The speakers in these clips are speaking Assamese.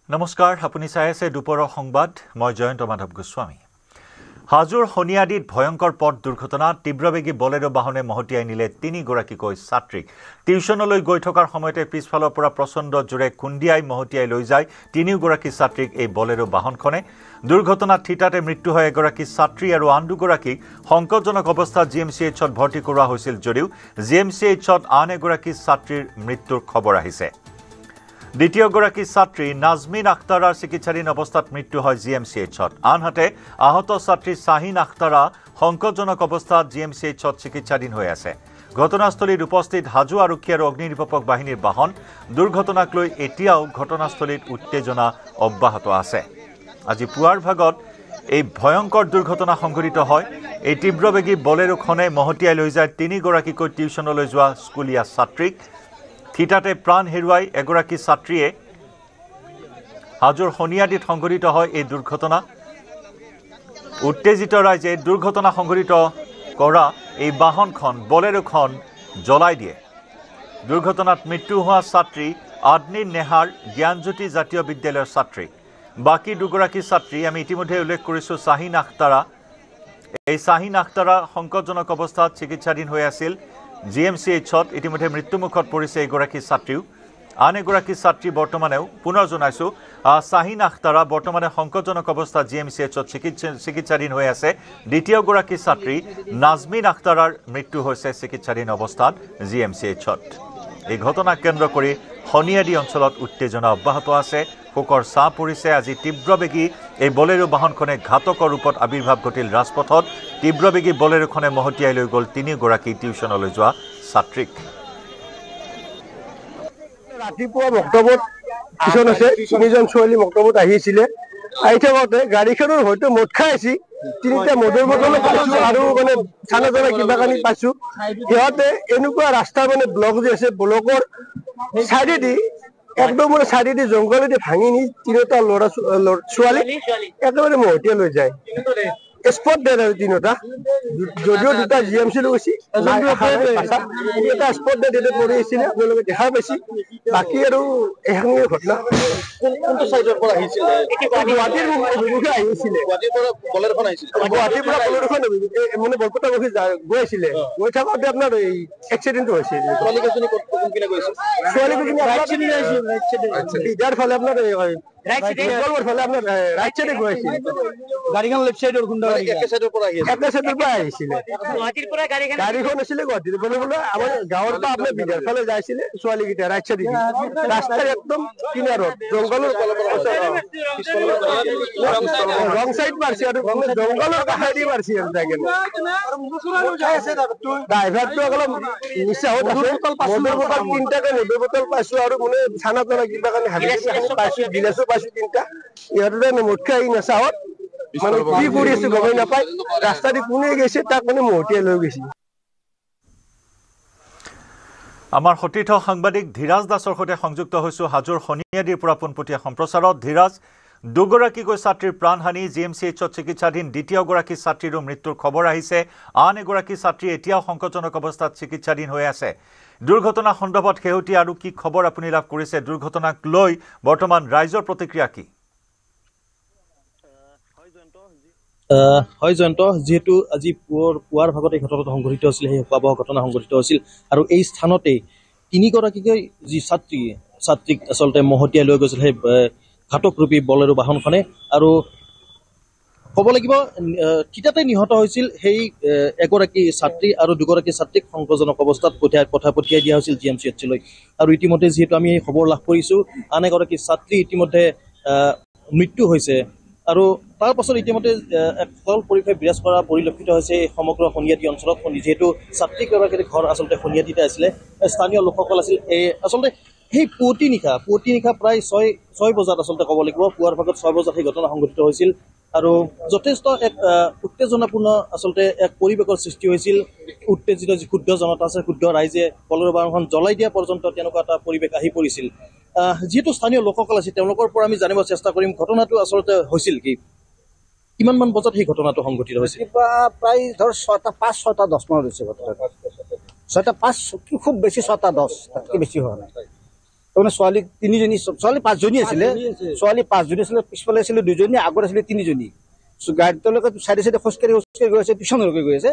নমস্কাৰ, আপুনি চাই আছে দুপৰৰ সংবাদ। মই জয়ন্ত মাধৱ গোস্বামী। হাজোৰ হনিয়াদিত ভয়ংকৰ পথ দুৰ্ঘটনা। তীব্ৰবেগী বলেৰো বাহনে মহতিয়াই নিলে 3গৰাকীকৈ ছাত্ৰীক। টিউচনলৈ গৈ থকাৰ সময়তে পিছফালৰ পৰা প্ৰচণ্ড জোৰে খুন্দিয়াই মহতিয়াই লৈ যায় 3গৰাকী ছাত্ৰীক এই বলেৰো বাহনখনে। দুৰ্ঘটনাত থিতাতে মৃত্যু হয় এগৰাকী ছাত্ৰী আৰু আন দুগৰাকীক সংকটজনক অৱস্থাত GMCHত ভৰ্তি কৰোৱা হৈছিল যদিও GMCHত আন এগৰাকী ছাত্ৰীৰ মৃত্যুৰ খবৰ আহিছে। দ্বিতীয়গৰাকী ছাত্ৰী নাজমিন আখতাৰাৰ চিকিৎসাধীন অৱস্থাত মৃত্যু হয় GMCHত। আনহাতে আহত ছাত্ৰী শাহিন আখতাৰা সংকটজনক অৱস্থাত GMCHত চিকিৎসাধীন হৈ আছে। ঘটনাস্থলীত উপস্থিত হাজো আৰক্ষী আৰু অগ্নিনিৰ্বাপক বাহিনীৰ বাহন। দুৰ্ঘটনাক লৈ এতিয়াও ঘটনাস্থলীত উত্তেজনা অব্যাহত আছে। আজি পুৱাৰ ভাগত এই ভয়ংকৰ দুৰ্ঘটনা সংঘটিত হয়। এই তীব্ৰবেগী বলেৰোখনে মহতিয়াই লৈ যায় 3গৰাকীকৈ টিউচনলৈ যোৱা স্কুলীয়া ছাত্ৰীক। থিতাতে প্ৰাণ হেৰুৱাই এগৰাকী ছাত্ৰীয়ে। হাজোৰ হনিয়াদিত সংঘটিত হয় এই দুৰ্ঘটনা। উত্তেজিত ৰাইজে দুৰ্ঘটনা সংঘটিত কৰা এই বাহনখন বলেৰোখন জ্বলাই দিয়ে। দুৰ্ঘটনাত মৃত্যু হোৱা ছাত্ৰী আদনিন নেহাৰ জ্ঞানজ্যোতি জাতীয় বিদ্যালয়ৰ ছাত্ৰী। বাকী দুগৰাকী ছাত্ৰী আমি ইতিমধ্যে উল্লেখ কৰিছোঁ শাহিন আখতাৰা। এই শাহিন আখতাৰা সংকটজনক অৱস্থাত চিকিৎসাধীন হৈ আছিল GMCHত। ইতিমধ্যে মৃত্যুমুখত পৰিছে এগৰাকী ছাত্ৰীও। আন এগৰাকী ছাত্ৰী বৰ্তমানেও পুনৰ জনাইছোঁ শাহিন আখতাৰা বৰ্তমানে সংকটজনক অৱস্থাত GMCHত চিকিৎসাধীন হৈ আছে। দ্বিতীয়গৰাকী ছাত্ৰী নাজমিন আখতাৰাৰ মৃত্যু হৈছে চিকিৎসাধীন অৱস্থাত GMCHত। এই ঘটনাক কেন্দ্ৰ কৰি হনিয়াদি অঞ্চলত উত্তেজনা অব্যাহত আছে। শোকৰ ছাঁ পৰিছে। আজি তীব্ৰবেগী এই বলেৰো বাহনখনে ঘাতকৰ ৰূপত আৱিৰ্ভাৱ ঘটিল ৰাজপথত। তীব্ৰবেগী বলেৰোখনে মহতিয়াই লৈ গ'ল 3গৰাকী টিউচনলৈ যোৱা ছাত্ৰীক। ৰাতিপুৱা মক্তবত টিউচন আছে, 3জন ছোৱালী মক্তবত আহিছিলে। আহি থাকোঁতে গাড়ীখনৰ হয়তো মদ খাই আছি। 3টা মদৰ বটলো পাইছোঁ আৰু মানে চানা চানা কিবা কানি পাইছোঁ। সিহঁতে এনেকুৱা ৰাস্তা মানে ব্লক যে আছে, ব্লকৰ চাইডেদি একদম মানে চাইডেদি জংঘলেদি ভাঙি নি 3টা ল'ৰা ছোৱালী একেবাৰে মহতিয়াই লৈ যায়। স্পট ডেড আৰু 3টা, যদিও 2টা GMC লৈ গৈছে, এটা স্পট ডেড এটাত পৰি আহিছিলে, আপোনালোকে দেখা পাইছে। বাকী আৰু এখনেই ঘটনা। কোনটো সাইডৰ পৰা আহিছিলে? গুৱাহাটীৰ অভিমুখে আহিছিলে। গুৱাহাটীৰ পৰা বলেৰোখন আহিছিল। গুৱাহাটীৰ পৰা বলেৰোখন মানে বৰপেটা মুখে গৈ আছিলে। গৈ থাকোঁতে আপোনাৰ এই এক্সিডেণ্টটো হৈছে। ছোৱালী কেইজনী কোনপিনে গৈছিল? ছোৱালী কেইজনী ইদাৰ ফালে আপোনাৰ ৰাইট চাইডে গৈ আছিল। গাড়ীখন লেফ্ট চাইডৰ খুন্দা একে চাইডৰ পৰা আহি একে চাইডৰ পৰা আহিছিলে। গাড়ীখন আছিলে গুৱাহাটীৰ পৰা বোলে আমাৰ গাঁৱৰ পৰা আপোনাৰ বিধাৰ ফালে যাইছিলে ছোৱালীকেইটা ৰাইট চাইডে। ৰাস্তাৰ একদম কিনাৰত জংঘলৰ ৰং চাইড মাৰিছে আৰু জংঘলৰ কাষেদি মাৰিছে আৰু ড্ৰাইভাৰটো অলপ নিচাহত আছে। মদৰ বটল 3টাকে মদৰ বটল পাইছোঁ আৰু মানে চানা টানা কিবা কাৰণে পাইছোঁ, গিলাচো পাইছোঁ 3টা। ইহঁতে মদ খাই নিচাহত মানে কি কৰি আছে গমেই নাপায়। ৰাস্তা দি কোনে গৈছে তাক মানে মহতিয়াই লৈ গৈছে। আমাৰ সতীৰ্থ সাংবাদিক ধীৰাজ দাসৰ সৈতে সংযুক্ত হৈছোঁ হাজোৰ হনিয়াদিৰ পৰা পোনপটীয়া সম্প্ৰচাৰত। ধীৰাজ, দুগৰাকীকৈ ছাত্ৰীৰ প্ৰাণহানি, GMCHত চিকিৎসাধীন দ্বিতীয়গৰাকী ছাত্ৰীৰো মৃত্যুৰ খবৰ আহিছে। আন এগৰাকী ছাত্ৰী এতিয়াও সংকটজনক অৱস্থাত চিকিৎসাধীন হৈ আছে। দুৰ্ঘটনা সন্দৰ্ভত শেহতীয়া আৰু কি খবৰ আপুনি লাভ কৰিছে? দুৰ্ঘটনাক লৈ বৰ্তমান ৰাইজৰ প্ৰতিক্ৰিয়া কি? হয় জয়ন্ত, যিহেতু আজি পুৱাৰ ভাগত এই ঘটনাটো সংঘটিত হৈছিল, সেই ভয়াৱহ ঘটনা সংঘটিত হৈছিল আৰু এই স্থানতেই 3গৰাকীকৈ যি ছাত্ৰীক আচলতে মহতিয়াই লৈ গৈছিল সেই ঘাতকৰূপী বলেৰো বাহনখনে। আৰু ক'ব লাগিব থিতাতে নিহত হৈছিল সেই এগৰাকী ছাত্ৰী আৰু দুগৰাকী ছাত্ৰীক সংকটজনক অৱস্থাত পঠিয়াই দিয়া হৈছিল GMCHলৈ। আৰু ইতিমধ্যে যিহেতু আমি এই খবৰ লাভ কৰিছোঁ, আন এগৰাকী ছাত্ৰী ইতিমধ্যে মৃত্যু হৈছে। আৰু তাৰ পাছত ইতিমধ্যে এক ফল পৰীক্ষাই বিৰাজ কৰা পৰিলক্ষিত হৈছে এই সমগ্ৰ হনিয়াদি অঞ্চলত। যিহেতু ছাত্ৰীগৰাকীৰ ঘৰ আচলতে হনিয়াদিতে আছিলে, স্থানীয় লোকসকল আছিল। আচলতে সেই পুৱতি নিশা প্ৰায় 6 বজাত আচলতে ক'ব লাগিব, পুৱাৰ ভাগত 6 বজাত সেই ঘটনা সংঘটিত হৈছিল। আৰু যথেষ্ট এক উত্তেজনাপূৰ্ণ আচলতে এক পৰিৱেশৰ সৃষ্টি হৈছিল। উত্তেজিত যি ক্ষুদ্ৰ জনতা আছে, ক্ষুদ্ৰ ৰাইজে বলেৰো বাহনখন জ্বলাই দিয়া পৰ্যন্ত তেনেকুৱা এটা পৰিৱেশ আহি পৰিছিল। যিহেতু স্থানীয় লোকসকল আছে, তেওঁলোকৰ পৰা আমি জানিব চেষ্টা কৰিম ঘটনাটো আচলতে হৈছিল কি, কিমান মান বজাত সেই ঘটনাটো সংঘটিত হৈছিল? প্ৰায় ধৰ 5-6:10 মানত হৈছে ঘটনাটো। 6:05 খুব বেছি 6:10, তাতকৈ বেছি হোৱা নাই। তাৰমানে ছোৱালী 3জনী, ছোৱালী 5জনী আছিলে, ছোৱালী 5জনী আছিলে, পিছফালে আছিলে 2জনী, আগত আছিলে 3জনী। গাড়ী তেওঁলোকে চাইডে চাইডে খোজকাঢ়ি গৈ আছে, টিউশ্যনলৈকে গৈ আছে।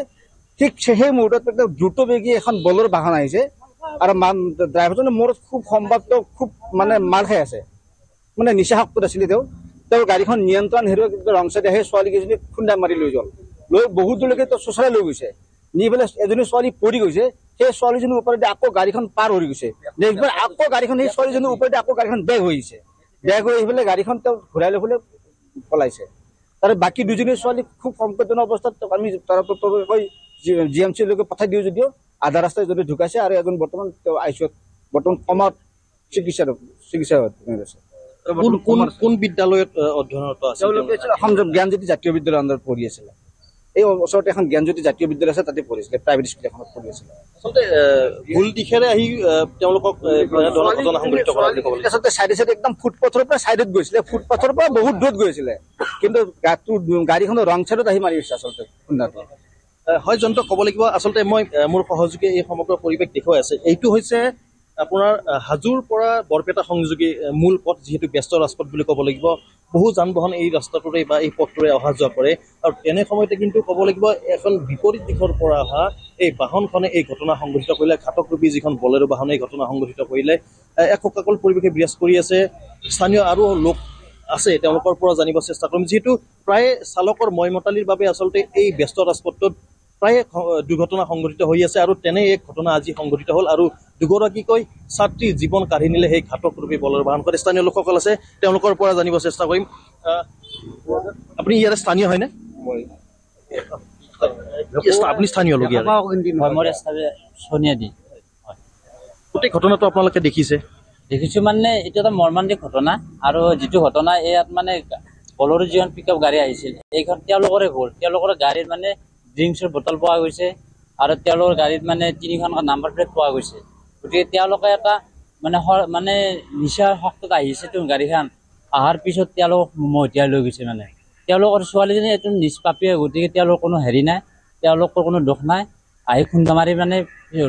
ঠিক সেই মুহূৰ্তত একদম দ্ৰুতবেগী এখন বলৰ বাহন আহিছে আৰু ড্ৰাইভাৰজনে মোৰ খুব সম্ভৱত খুব মানে মাৰ খাই আছে, মানে নিচাশক্ত আছিলে। তেওঁৰ গাড়ীখন নিয়ন্ত্ৰণ হেৰুৱাই ৰং চাইডে সেই ছোৱালীকেইজনীক খুন্দা মাৰি লৈ গ'ল। লৈ বহুত দূৰলৈকে তেওঁ চোঁচৰাই লৈ গৈছে, নি পেলাই এজনী ছোৱালী পৰি গৈছে। সেই ছোৱালীজনীৰ ওপৰেদি আকৌ গাড়ীখন পাৰ হৈ গৈছে। নেক্সটবাৰ আকৌ গাড়ীখন সেই ছোৱালীজনীৰ ওপৰেদি আকৌ গাড়ীখন বেগ হৈ আহিছে। বেগ হৈ আহি পেলাই গাড়ীখন তেওঁ ঘূৰাই লৈ পেলাই পলাইছে। তাৰে বাকী 2জনী ছোৱালী খুব সংকটজনক অৱস্থাত আমি কৈ GMC-লৈকে পঠাই দিওঁ, যদিও আধা ৰাস্তাই যদি ঢুকাইছে। আৰু এজন বৰ্তমান তেওঁ আইচিউত বৰ্তমান কমাত চিকিৎসা আছে। কোন বিদ্যালয়ত অধ্যয়নৰত আছে? তেওঁলোকে অসম জ্ঞানজ্যোতি জাতীয় বিদ্যালয়ৰ আণ্ডাৰত পঢ়ি আছিলে। এই ওচৰতে এখন জ্ঞানজ্যোতি জাতীয় বিদ্যালয় আছে, তাতে পঢ়িছিলে, প্ৰাইভেট স্কুল এখনত পঢ়ি আছিলে। আচলতে ভুল দিশেৰে আহি তেওঁলোকক ঘটনা সংঘটিত কৰা বুলি ক'ব লাগিব। আচলতে চাইডে চাইডে একদম ফুটপাথৰ পৰা চাইডত গৈছিলে, ফুটপাথৰ পৰা বহুত দূৰত গৈছিলে, কিন্তু গাড়ীখনৰ ৰং চাইডত আহি মাৰি গৈছে আচলতে খুন্দাটো। হয় জয়ন্ত, ক'ব লাগিব আচলতে মই মোৰ সহযোগী এই সমগ্ৰ পৰিৱেশ দেখুৱাই আছে। এইটো হৈছে আপোনাৰ হাজোৰ পৰা বৰপেটা সংযোগী মূল পথ, যিহেতু ব্যস্ত ৰাজপথ বুলি ক'ব লাগিব। বহু যান বাহন এই ৰাস্তাটোৰে বা এই পথটোৰে অহা যোৱা কৰে। আৰু তেনে সময়তে কিন্তু ক'ব লাগিব এখন বিপৰীত দিশৰ পৰা অহা এই বাহনখনে এই ঘটনা সংঘটিত কৰিলে। ঘাতকৰূপী যিখন বলেৰো বাহনে এই ঘটনা সংঘটিত কৰিলে। এক শোকাকুল পৰিৱেশে বিৰাজ কৰি আছে। স্থানীয় আৰু লোক আছে, তেওঁলোকৰ পৰা জানিব চেষ্টা কৰিম। যিহেতু প্ৰায় চালকৰ ময়মতালিৰ বাবে আচলতে এই ব্যস্ত ৰাজপথটোত প্ৰায় দুৰ্ঘটনা সংঘটিত হৈ আছে। আৰু তেনে এক ঘটনা আজি সংঘটিত হ'ল আৰু দুগৰাকীকৈ ছাত্ৰীৰ জীৱন কাঢ়ি নিলে সেই ঘাতকৰূপী বলেৰো বাহনখন। স্থানীয় লোকসকল আছে, তেওঁলোকৰ পৰা জানিব চেষ্টা কৰিম। আপুনি ইয়াৰে স্থানীয় হয়নে? আপুনি স্থানীয় লোক? গোটেই ঘটনাটো আপোনালোকে দেখিছে? দেখিছো মানে এইটো এটা মৰ্মান্তিক ঘটনা। আৰু যিটো ঘটনা ইয়াত মানে বলেৰো যিখন পিকআপ গাড়ী আহিছিল, এইখন তেওঁলোকৰে ভুল। তেওঁলোকৰ গাড়ীত মানে ড্ৰিংকছৰ বটল পোৱা গৈছে আৰু তেওঁলোকৰ গাড়ীত মানে 3খন নাম্বাৰ প্লেট পোৱা গৈছে। গতিকে তেওঁলোকে এটা মানে নিচাৰ শক্তত আহিছেতো গাড়ীখন, অহাৰ পিছত তেওঁলোকক মহতিয়াই লৈ গৈছে। মানে তেওঁলোকৰ ছোৱালীজনী এইটো নিষ্পাপীয়ে, গতিকে তেওঁলোকৰ কোনো হেৰি নাই, তেওঁলোকৰ কোনো দোষ নাই, আহি খুন্দা মাৰি মানে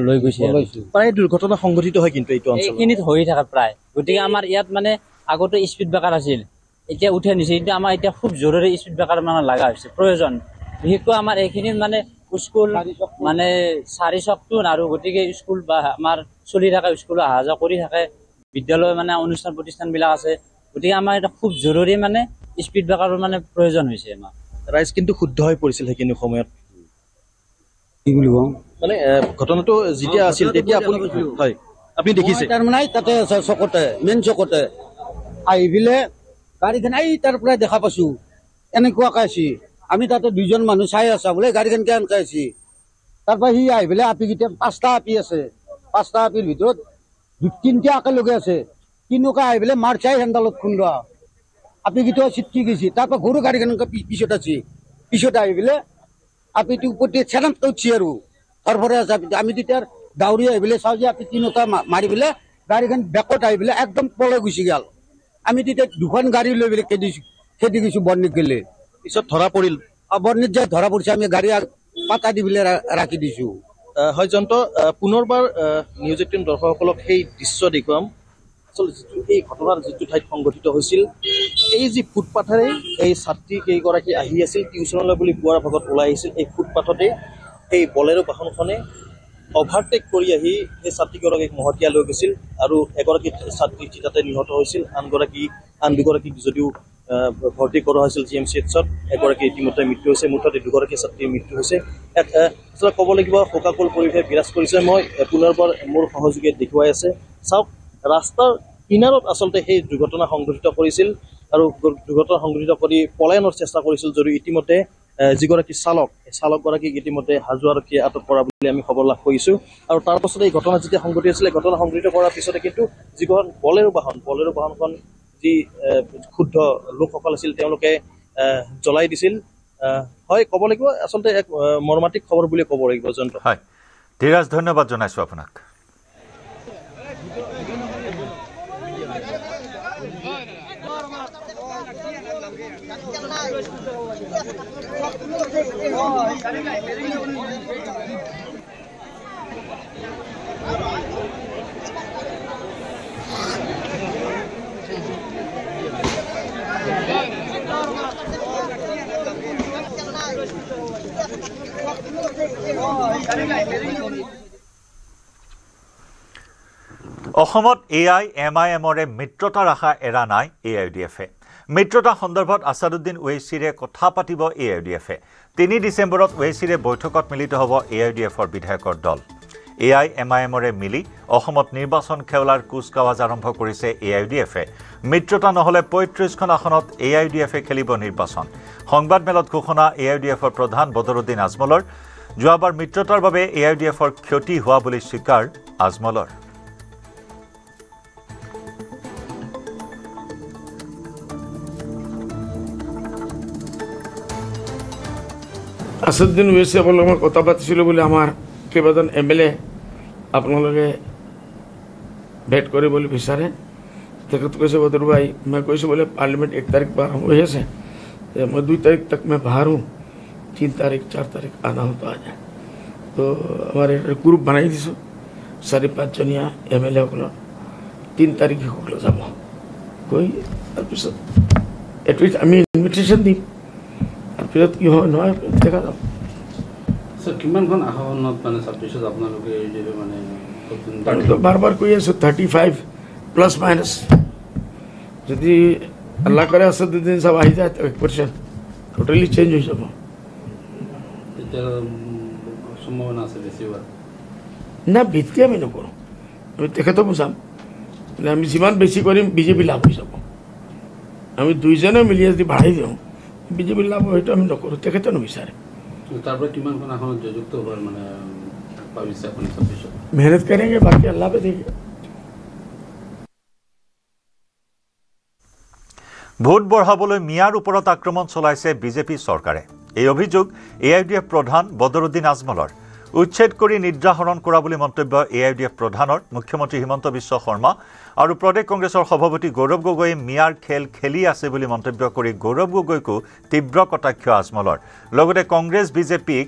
লৈ গৈছে। প্ৰায় দুৰ্ঘটনা সংঘটিত হয় কিন্তু এইটো অঞ্চলত, এইখিনিত হৈ থাকে প্ৰায়। গতিকে আমাৰ ইয়াত মানে আগতে স্পীড ব্ৰেকাৰ আছিল, এতিয়া উঠাই নিছে। কিন্তু আমাৰ এতিয়া খুব জৰুৰী স্পীড ব্ৰেকাৰ মানে লগা হৈছে, প্ৰয়োজন। বিশেষকৈ আমাৰ এইখিনিত মানে স্কুল মানে 4 চকটোন, আৰু গতিকে স্কুল বা আমাৰ চলি থাকে, স্কুল অহা যোৱা কৰি থাকে, বিদ্যালয় মানে অনুষ্ঠান প্ৰতিষ্ঠানবিলাক আছে। গতিকে আমাৰ এটা খুব জৰুৰী মানে স্পীড ব্ৰেকাৰৰ মানে প্ৰয়োজন হৈছে আমাৰ। ৰাইজ কিন্তু শুদ্ধ হৈ পৰিছিল সেইখিনি সময়ত। কি বুলি কওঁ মানে ঘটনাটো যেতিয়া আছিল তেতিয়া আপুনি হয় আপুনি দেখিছে? তাৰমানে তাতে চকতে, মেইন চকতে আহি পেলাই গাড়ীখন আহি তাৰ পৰাই দেখা পাইছো এনেকুৱাকে আছে। আমি তাতে 2জন মানুহ চাই আছা বোলে গাড়ীখন কেনেকৈ আছে। তাৰপৰা সি আহি পেলাই আপিকেইটা 5টা আপি আছে, 5টা আপিৰ ভিতৰত 2-3টা একেলগে আছে। তিনিওকা আহি পেলাই মাৰ চাই হেণ্ডালত খুন্দা, আপিকেইটাও চিটকি গৈছে। তাৰপৰা সৰু গাড়ীখন পিছত আছে, পিছত আহি পেলাই আপিটো ওপৰতে চেৰাত উঠছি আৰু ধৰফৰাই আছে আপিটো। আমি তেতিয়া দাউৰি আহি পেলাই চাওঁ যে আপি 3টা মাৰি পেলাই গাড়ীখন বেকত আহি পেলাই একদম পলাই গুচি গ'ল। আমি তেতিয়া 2খন গাড়ী লৈ পেলাই খেদি গৈছো বৰ্ণিত গেলে। পিছত ধৰা পৰিল? বৰ্ণিত যাই ধৰা পৰিছে, আমি গাড়ী পাতা দি পেলাই ৰাখি দিছো। হয় জয়ন্ত, পুনৰবাৰ নিউজ 18 দৰ্শকসকলক সেই দৃশ্য দেখুৱাম। আচলতে যিটো এই ঘটনাৰ যিটো ঠাইত সংঘটিত হৈছিল, এই যি ফুটপাথেৰে এই ছাত্ৰী কেইগৰাকী আহি আছিল টিউশ্যনলৈ বুলি পুৱাৰ ভাগত ওলাই আহিছিল, এই ফুটপাথতে এই বলেৰো বাহনখনে অভাৰটেক কৰি আহি সেই ছাত্ৰীগৰাকীক মহতিয়াই লৈ গৈছিল। আৰু এগৰাকী ছাত্ৰী তাতে নিহত হৈছিল, আন দুগৰাকীক যদিও ভৰ্তি কৰোৱা হৈছিল GMCHত। এগৰাকী ইতিমধ্যে মৃত্যু হৈছে, মুঠতে 2গৰাকী ছাত্ৰীৰ মৃত্যু হৈছে। আচলতে ক'ব লাগিব শোকাকুল পৰিৱেশে বিৰাজ কৰিছে। মই পুনৰবাৰ মোৰ সহযোগীয়ে দেখুৱাই আছে, চাওক ৰাস্তাৰ কিনাৰত আচলতে সেই দুৰ্ঘটনা সংঘটিত কৰিছিল আৰু দুৰ্ঘটনা সংঘটিত কৰি পলায়নৰ চেষ্টা কৰিছিল। যদিও ইতিমধ্যে যিগৰাকী চালকগৰাকীক ইতিমধ্যে হাজো আৰক্ষীয়ে আটক কৰা বুলি আমি খবৰ লাভ কৰিছোঁ। আৰু তাৰ পাছতে এই ঘটনা যেতিয়া সংঘটি আছিলে, ঘটনা সংঘটিত কৰাৰ পিছতে কিন্তু যিখন বলেৰো বাহনখন যি ক্ষুদ্ধ লোকসকল আছিল তেওঁলোকে জ্বলাই দিছিল। হয়, ক'ব লাগিব আচলতে এক মৰ্মান্তিক খবৰ বুলি ক'ব লাগিব জয়ন্ত। হয়, ধীৰাজ, ধন্যবাদ জনাইছোঁ আপোনাক। অসমত AIMIMৰে মিত্ৰতাৰ আশা এৰা নাই AIUDFে মিত্ৰতা সন্দৰ্ভত আছাদুদ্দিন ওৱেইছিৰে কথা পাতিব AIUDFে 3 ডিচেম্বৰত ওৱেইছিৰে বৈঠকত মিলিত হ'ব AIUDFৰ বিধায়কৰ দল AIMIMৰে মিলি অসমত নিৰ্বাচন খেওলাৰ কুচকাৱাজ আৰম্ভ কৰিছে AIUDFে মিত্ৰতা নহলে 35খন আসনত AIUDFে খেলিব নিৰ্বাচন সংবাদমেলত ঘোষণা AIUDFৰ প্ৰধান বদৰুদ্দিন আজমলৰ যোৱাবাৰ মিত্ৰতাৰ বাবে AIUDFৰ ক্ষতি হোৱা বুলি স্বীকাৰ আজমলৰ আছাদুদ্দিন ওৱেইছি আপোনালোকৰ লগত কথা পাতিছিলোঁ বুলি আমাৰ কেইবাজন MLA আপোনালোকে ভেট কৰিবলৈ বিচাৰে তেখেত কৈছে বদৰু ভাই মই কৈছোঁ বোলে পাৰ্লিমেণ্ট 1 तारीख पर आरम्भ হৈ আছে मैं 2 तारीख तक मैं बाहर हूँ 3 तारीख 4 तारीख आना हो तो आ जाए तो हमारे ग्रुप बनाई दिছোঁ 4-5 জনীয়া MLA সকলৰ 3 तारीখে সকলো যাব কৈ তাৰপিছত এটলিষ্ট আমি ইনভিটেশ্যন দিম তাৰপিছত কি হয় নহয় দেখা যাব স্যাৰ কিমানখন আসনত মানে 26 আপোনালোকে এই যে মানে বাৰবাৰ কৈ আছোঁ 35 প্লাছ মাইনাছ যদি আল্লাহ কৰে আছাদুদ্দিন সাহেব আহি যায় 1% টোটালি চেঞ্জ হৈ যাব এটা সম্ভাৱনা আছে বেছি হোৱাৰ না ভিত্তি আমি নকৰোঁ আমি তেখেতক বুজাম আমি যিমান বেছি কৰিম বিজেপি লাভ হৈ যাব আমি দুইজনে মিলি যদি বাঢ়াই দিওঁ বিজেপি লাভ হয়তো আমি নকৰোঁ তেখেতে নিবিচাৰে তাৰ পৰা কিমানখন আসনত যুক্ত হোৱাৰ মানে ভাবিছে আপুনি 26 মেহনত কৰেংগে বাকী আল্লাহ পে দেখে ভোট বঢ়াবলৈ মিয়াৰ ওপৰত আক্ৰমণ চলাইছে বিজেপি চৰকাৰে এই অভিযোগ AIUDF প্ৰধান বদৰুদ্দিন আজমলৰ উচ্ছেদ কৰি নিদ্ৰাহৰণ কৰা বুলি মন্তব্য AIUDF প্ৰধানৰ মুখ্যমন্ত্ৰী হিমন্ত বিশ্ব শৰ্মা আৰু প্ৰদেশ কংগ্ৰেছৰ সভাপতি গৌৰৱ গগৈয়ে মিয়াৰ খেল খেলি আছে বুলি মন্তব্য কৰি গৌৰৱ গগৈকো তীব্ৰ কটাক্ষ আজমলৰ লগতে কংগ্ৰেছ বিজেপিক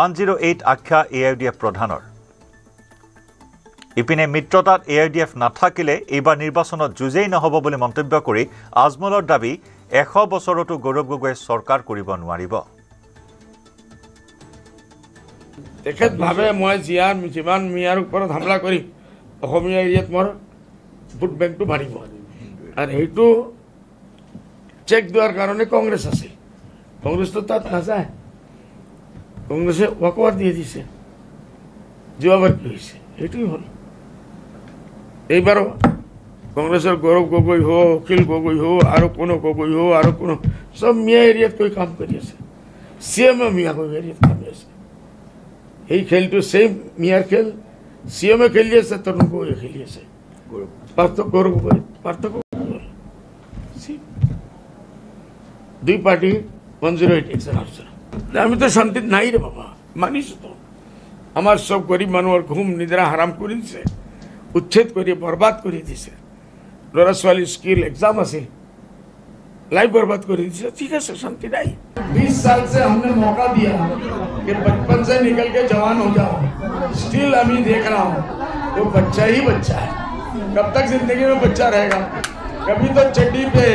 108 আখ্যা AIUDF প্ৰধানৰ ইপিনে মিত্ৰতাত AIUDF নাথাকিলে এইবাৰ নিৰ্বাচনত যুঁজেই নহব বুলি মন্তব্য কৰি আজমলৰ দাবী 100 বছৰতো গৌৰৱ গগৈয়ে চৰকাৰ কৰিব নোৱাৰিব তেখেত ভাবে মই যিমান মিয়াৰ ওপৰত হামলা কৰিম অসমীয়া এৰিয়াত মোৰ ভোট বেংকটো বাঢ়িব আৰু সেইটো চেক দিয়াৰ কাৰণে কংগ্ৰেছ আছে কংগ্ৰেছটো তাত নাযায় কংগ্ৰেছে ৱাকআউট দিয়ে দিছে যোৱাবাৰ কি হৈছে সেইটোৱেই হ'ল এইবাৰো কংগ্ৰেছৰ গৌৰৱ গগৈ হওক অখিল গগৈ হওক আৰু কোনো গগৈ হওক আৰু কোনো চব মিয়া এৰিয়াত কৈ কাম কৰি আছে CMও মিয়া গগৈ এৰিয়াত কাম কৰি আছে এই খেলটো সেম মিয়াৰ খেল CMও খেলি আছে তৰুণ গগৈ খেলি আছে পাৰ্থক্য গৌৰৱ গগৈ পাৰ্থক্য দুই পাৰ্টি 108 একজন অফিচাৰ আমি তো শান্তিত নাই ৰে বাবা মানিছো তো আমাৰ সব গৰিব মানুহৰ ঘুম নিদ্ৰা হাৰাম কৰি দিছে উচ্ছেদ কৰি বৰবাদ কৰি দিছে ল'ৰা ছোৱালী স্কিল एग्जाम আছে लाइफ बर्बाद कर दी ठीक है सर शांति नहीं 20 साल से हमने मौका दिया कि बचपन से निकल के जवान हो जाओ स्टिल अभी देख रहा हूँ वो बच्चा ही बच्चा है कब तक जिंदगी में बच्चा रहेगा कभी तो चड्डी पे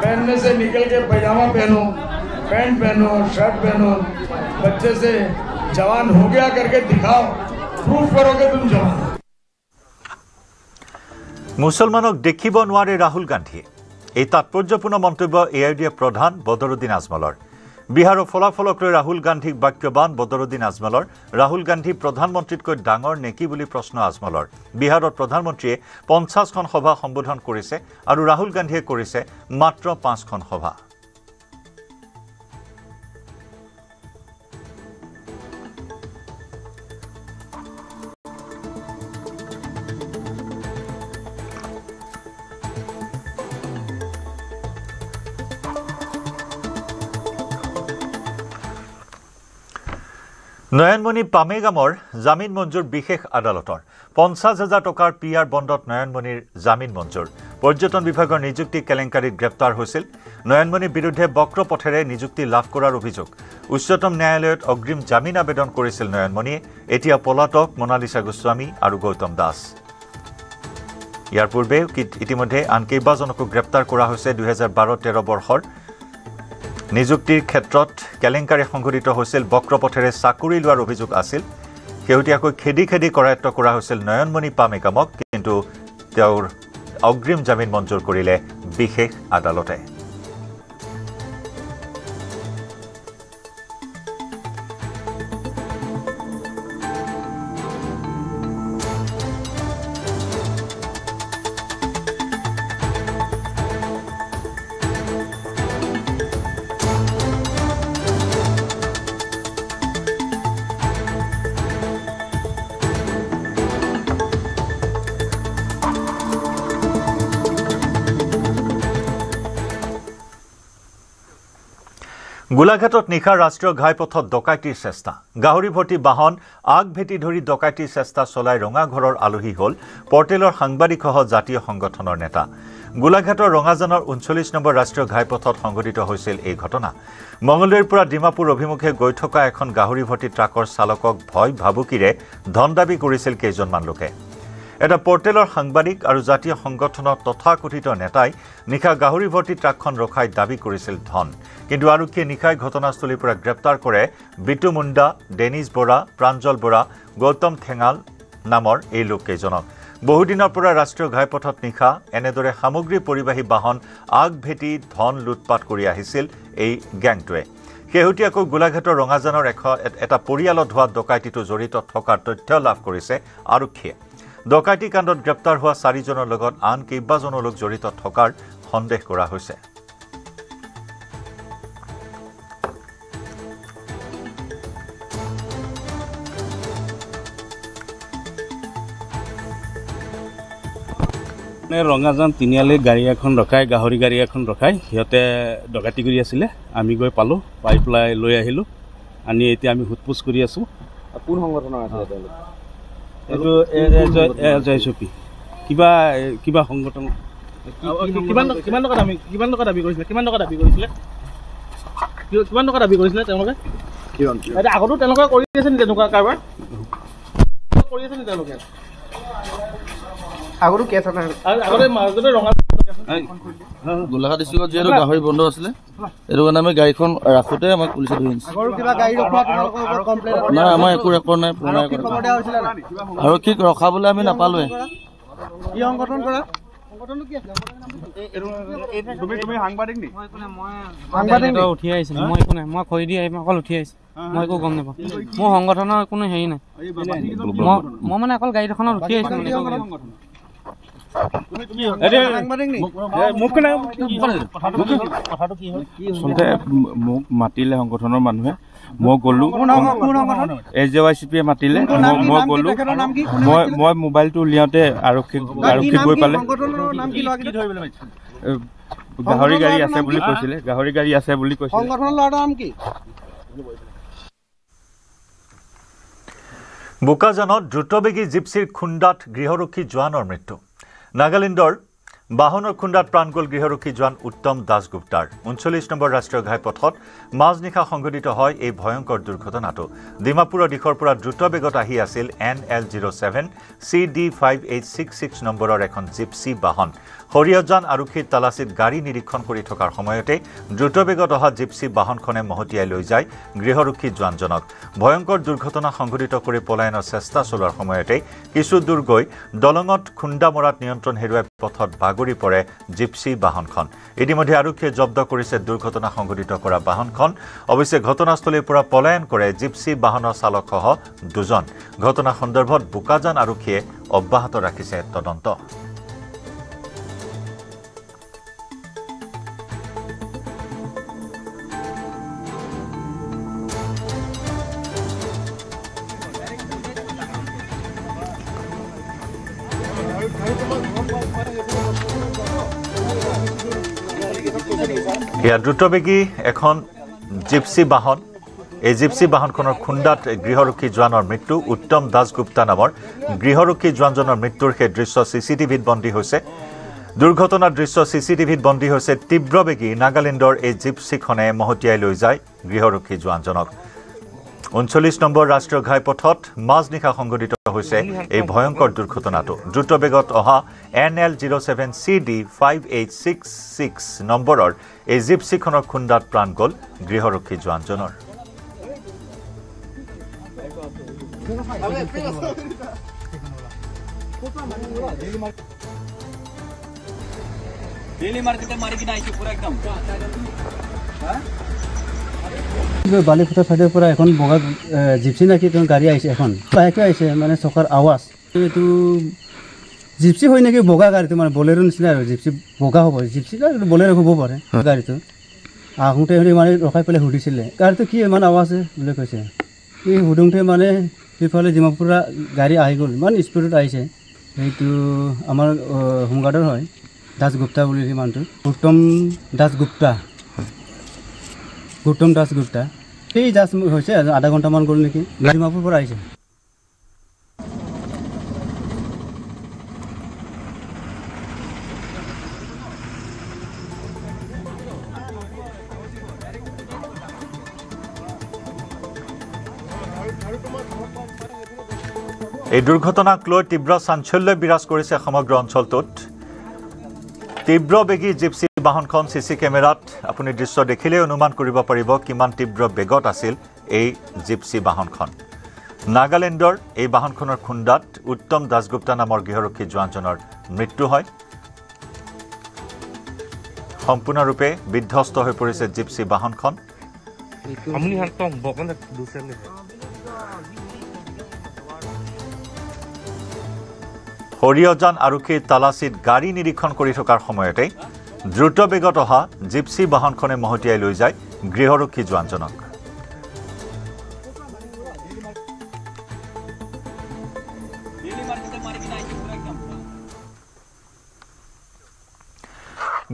पहनने से निकल के पैजामा पहनो पैंट पहनो शर्ट पहनो बच्चे से जवान हो गया करके दिखाओ प्रूफ करोगे तुम जवान मुसलमानक देखिब নোৱাৰে राहुल गांधी এই তাৎপৰ্যপূৰ্ণ মন্তব্য AIUDF প্ৰধান বদৰুদ্দিন আজমলৰ বিহাৰৰ ফলাফলক লৈ ৰাহুল গান্ধীক বাক্যবান বদৰুদ্দিন আজমলৰ ৰাহুল গান্ধী প্ৰধানমন্ত্ৰীতকৈ ডাঙৰ নেকি বুলি প্ৰশ্ন আজমলৰ বিহাৰৰ প্ৰধানমন্ত্ৰীয়ে 50খন সভা সম্বোধন কৰিছে আৰু ৰাহুল গান্ধীয়ে কৰিছে মাত্ৰ 5খন সভা নয়নমণি পামেগামৰ জামিন মঞ্জুৰ বিশেষ আদালতৰ 50,000 টকাৰ PR বণ্ডত নয়নমণিৰ জামিন মঞ্জুৰ পৰ্যটন বিভাগৰ নিযুক্তি কেলেংকাৰীত গ্ৰেপ্তাৰ হৈছিল নয়নমণিৰ বিৰুদ্ধে বক্ৰ পথেৰে নিযুক্তি লাভ কৰাৰ অভিযোগ উচ্চতম ন্যায়ালয়ত অগ্ৰিম জামিন আবেদন কৰিছিল নয়নমণিয়ে এতিয়া পলাতক মোনালিসা গোস্বামী আৰু গৌতম দাস ইয়াৰ পূৰ্বে ইতিমধ্যে আন কেইবাজনকো গ্ৰেপ্তাৰ কৰা হৈছে 2012-13 বৰ্ষৰ নিযুক্তিৰ ক্ষেত্ৰত কেলেংকাৰী সংঘটিত হৈছিল বক্ৰ পথেৰে চাকৰি লোৱাৰ অভিযোগ আছিল শেহতীয়াকৈ খেদি কৰায়ত্ব কৰা হৈছিল নয়নমণি পাম একামক, কিন্তু তেওঁৰ অগ্ৰিম জামিন মঞ্জুৰ কৰিলে বিশেষ আদালতে। গোলাঘাটত নিশা ৰাষ্ট্ৰীয় ঘাইপথত ডকাইতিৰ চেষ্টা। গাহৰি ভৰ্তি বাহন আগ ভেটি ধৰি ডকাইতিৰ চেষ্টা চলাই ৰঙাঘৰৰ আলহী হ'ল পৰ্টেলৰ সাংবাদিকসহ জাতীয় সংগঠনৰ নেতা। গোলাঘাটৰ ৰঙাজানৰ 39 নম্বৰ ৰাষ্ট্ৰীয় ঘাইপথত সংঘটিত হৈছিল এই ঘটনা। মঙলদৈৰ পৰা ডিমাপুৰ অভিমুখে গৈ থকা এখন গাহৰি ভৰ্তি ট্ৰাকৰ চালকক ভয় ভাবুকিৰে ধন দাবী কৰিছিল কেইজনমান লোকে। এটা পৰ্টেলৰ সাংবাদিক আৰু জাতীয় সংগঠনৰ তথাকথিত নেতাই নিশা গাহৰি ভৰ্তি ট্ৰাকখন ৰখাই দাবী কৰিছিল ধন, কিন্তু আৰক্ষীয়ে নিশাই ঘটনাস্থলীৰ পৰা গ্ৰেপ্তাৰ কৰে বিটু মুণ্ডা, ডেনিছ বৰা, প্ৰাঞ্জল বৰা, গৌতম ঠেঙাল নামৰ এই লোককেইজনক। বহুদিনৰ পৰা ৰাষ্ট্ৰীয় ঘাইপথত নিশা এনেদৰে সামগ্ৰী পৰিবাহী বাহন আগ ভেটি ধন লুটপাট কৰি আহিছিল এই গেংটোৱে। শেহতীয়াকৈ গোলাঘাটৰ ৰঙাজানৰ এটা পৰিয়ালত হোৱা ডকাইতিটো জড়িত থকাৰ তথ্য লাভ কৰিছে আৰক্ষীয়ে। ডকাইতি কাণ্ডত গ্ৰেপ্তাৰ হোৱা 4জনৰ লগত আন কেইবাজনো লোক জড়িত থকাৰ সন্দেহ কৰা হৈছে। ৰঙাজান তিনিআলি গাড়ী এখন ৰখাই গাহৰি গাড়ী এখন ৰখাই সিহঁতে ডকাইতি কৰি আছিলে। আমি গৈ পালোঁ, পাই পেলাই লৈ আহিলোঁ, আনি এতিয়া আমি সোধ পোছ কৰি আছোঁ। কোন সংগঠনৰ আছে তেওঁলোক? এইটো জয়চপি কিবা সংগঠন। কিমান টকা দাবী কৰিছিলে তেওঁলোকে? আগতো তেওঁলোকে কৰি আছে নেকি তেনেকুৱা কাৰোবাৰ? কৰি আছে নেকি তেওঁলোকে? আগতো কেছ আগতে মাজতে গোলাঘাট ডিষ্ট্ৰিক্টত যিহেতু গাহৰি বন্ধ আছিলে, সেইটো কাৰণে আমি গাড়ীখন ৰাখোঁতে আমাক পুলিচে ধৰি আনিছে। নাই, আমাৰ একো ৰেকৰ্ড নাই, পুৰণা ৰেকৰ্ড। আৰক্ষীক ৰখাবলৈ আমি নাপালোৱে। উঠি আহিছিলো, মই একো নাই, মই খৰি দি আহিম, অকল উঠি আহিছো, মই একো গম নাপাওঁ। মোৰ সংগঠনৰ কোনো হেৰি নাই, মই মানে অকল গাড়ীখনত উঠি আহিছো। আচলতে মোক মাতিলে সংগঠনৰ মানুহে, মই গ'লো। SJYCPয়ে মাতিলে, মই গ'লো। মই মোবাইলটো উলিয়াওঁতে আৰক্ষী গৈ পালে। গাহৰি গাড়ী আছে বুলি কৈছিলে, বোকাজানত দ্ৰুতবেগী জিপচিৰ খুন্দাত গৃহৰক্ষী জোৱানৰ মৃত্যু। নাগালেণ্ডৰ বাহনৰ খুন্দাত প্ৰাণ গ'ল গৃহৰক্ষী জোৱান উত্তম দাসগুপ্তাৰ। 39 নম্বৰ ৰাষ্ট্ৰীয় ঘাইপথত মাজনিশা সংঘটিত হয় এই ভয়ংকৰ দুৰ্ঘটনাটো। ডিমাপুৰৰ দিশৰ পৰা দ্ৰুতবেগত আহি আছিল NL07 CD5866 নম্বৰৰ এখন জিপচি বাহন। হৰিয়জান আৰক্ষীৰ তালাচীত গাড়ী নিৰীক্ষণ কৰি থকাৰ সময়তে দ্ৰুতবেগত অহা জিপচি বাহনখনে মহতিয়াই লৈ যায় গৃহৰক্ষী জোৱানজনক। ভয়ংকৰ দুৰ্ঘটনা সংঘটিত কৰি পলায়নৰ চেষ্টা চলোৱাৰ সময়তে কিছু দূৰ গৈ দলঙত খুন্দা মৰাত নিয়ন্ত্ৰণ হেৰুৱাই পথত বাগৰি পৰে জিপচি বাহনখন। ইতিমধ্যে আৰক্ষীয়ে জব্দ কৰিছে দুৰ্ঘটনা সংঘটিত কৰা বাহনখন। অৱশ্যে ঘটনাস্থলীৰ পৰা পলায়ন কৰে জিপচি বাহনৰ চালকসহ 2জন। ঘটনা সন্দৰ্ভত বোকাজান আৰক্ষীয়ে অব্যাহত ৰাখিছে তদন্ত। এয়া দ্ৰুতবেগী এখন জিপচি বাহন। এই জিপচি বাহনখনৰ খুন্দাত গৃহৰক্ষী জোৱানৰ মৃত্যু। উত্তম দাসগুপ্তা নামৰ গৃহৰক্ষী জোৱানজনৰ মৃত্যুৰ সেই দৃশ্য CCTVত বন্দী হৈছে। দুৰ্ঘটনাৰ দৃশ্য CCTVত বন্দী হৈছে। তীব্ৰবেগী নাগালেণ্ডৰ এই জিপচিখনে মহতিয়াই লৈ যায় গৃহৰক্ষী জোৱানজনক। 39 নম্বৰ ৰাষ্ট্ৰীয় ঘাইপথত মাজনিশা সংঘটিত হৈছে এই ভয়ংকৰ দুৰ্ঘটনাটো। দ্ৰুতবেগত অহা NL07 CD5866 নম্বৰৰ এই জিপচিখনৰ খুন্দাত প্ৰাণ গ'ল গৃহৰক্ষী জোৱানজনৰ। বালিফুটা চাইডৰ পৰা এখন বগা জিপচি নাকি গাড়ী আহিছে এখন লাহেকৈ আহিছে মানে চকাৰ আৱাজ এইটো জিপচি হয় নেকি বগা গাড়ীটো মানে বলেৰো নিচিনা আৰু জিপচি বগা হ'ব জিপচি বলেৰো হ'ব পাৰে গাড়ীটো আহোঁতে মানে ৰখাই পেলাই সুধিছিলে গাড়ীটো কি ইমান আৱাজ বুলি কৈছে এই সুধোঁতে মানে সেইফালে ডিমাপুৰ গাড়ী আহি গ'ল ইমান স্পীডত আহিছে সেইটো আমাৰ হোমগাৰ্ডৰ হয় দাসগুপ্তা বুলি মানুহটো গৌতম দাসগুপ্তা সেই জাষ্ট হৈছে আধা ঘণ্টামান গ'ল নেকি ডিমাপুৰ পৰা আহিছে এই দুৰ্ঘটনাক লৈ তীব্ৰ চাঞ্চল্য বিৰাজ কৰিছে সমগ্ৰ অঞ্চলটোত তীব্ৰ বেগী জিপচি বাহনখন চিচি কেমেৰাত আপুনি দৃশ্য দেখিলেই অনুমান কৰিব পাৰিব কিমান তীব্ৰ বেগত আছিল এই জিপচি বাহনখন নাগালেণ্ডৰ এই বাহনখনৰ খুন্দাত উত্তম দাসগুপ্তা নামৰ গৃহৰক্ষী জোৱানজনৰ মৃত্যু হয় সম্পূৰ্ণৰূপে বিধ্বস্ত হৈ পৰিছে জিপচি বাহনখন হৰিয়জান আৰক্ষীৰ তালাচীত গাড়ী নিৰীক্ষণ কৰি থকাৰ সময়তে দ্ৰুত বেগত অহা জিপচি বাহনখনে মহতিয়াই লৈ যায় গৃহৰক্ষী জোৱানজনক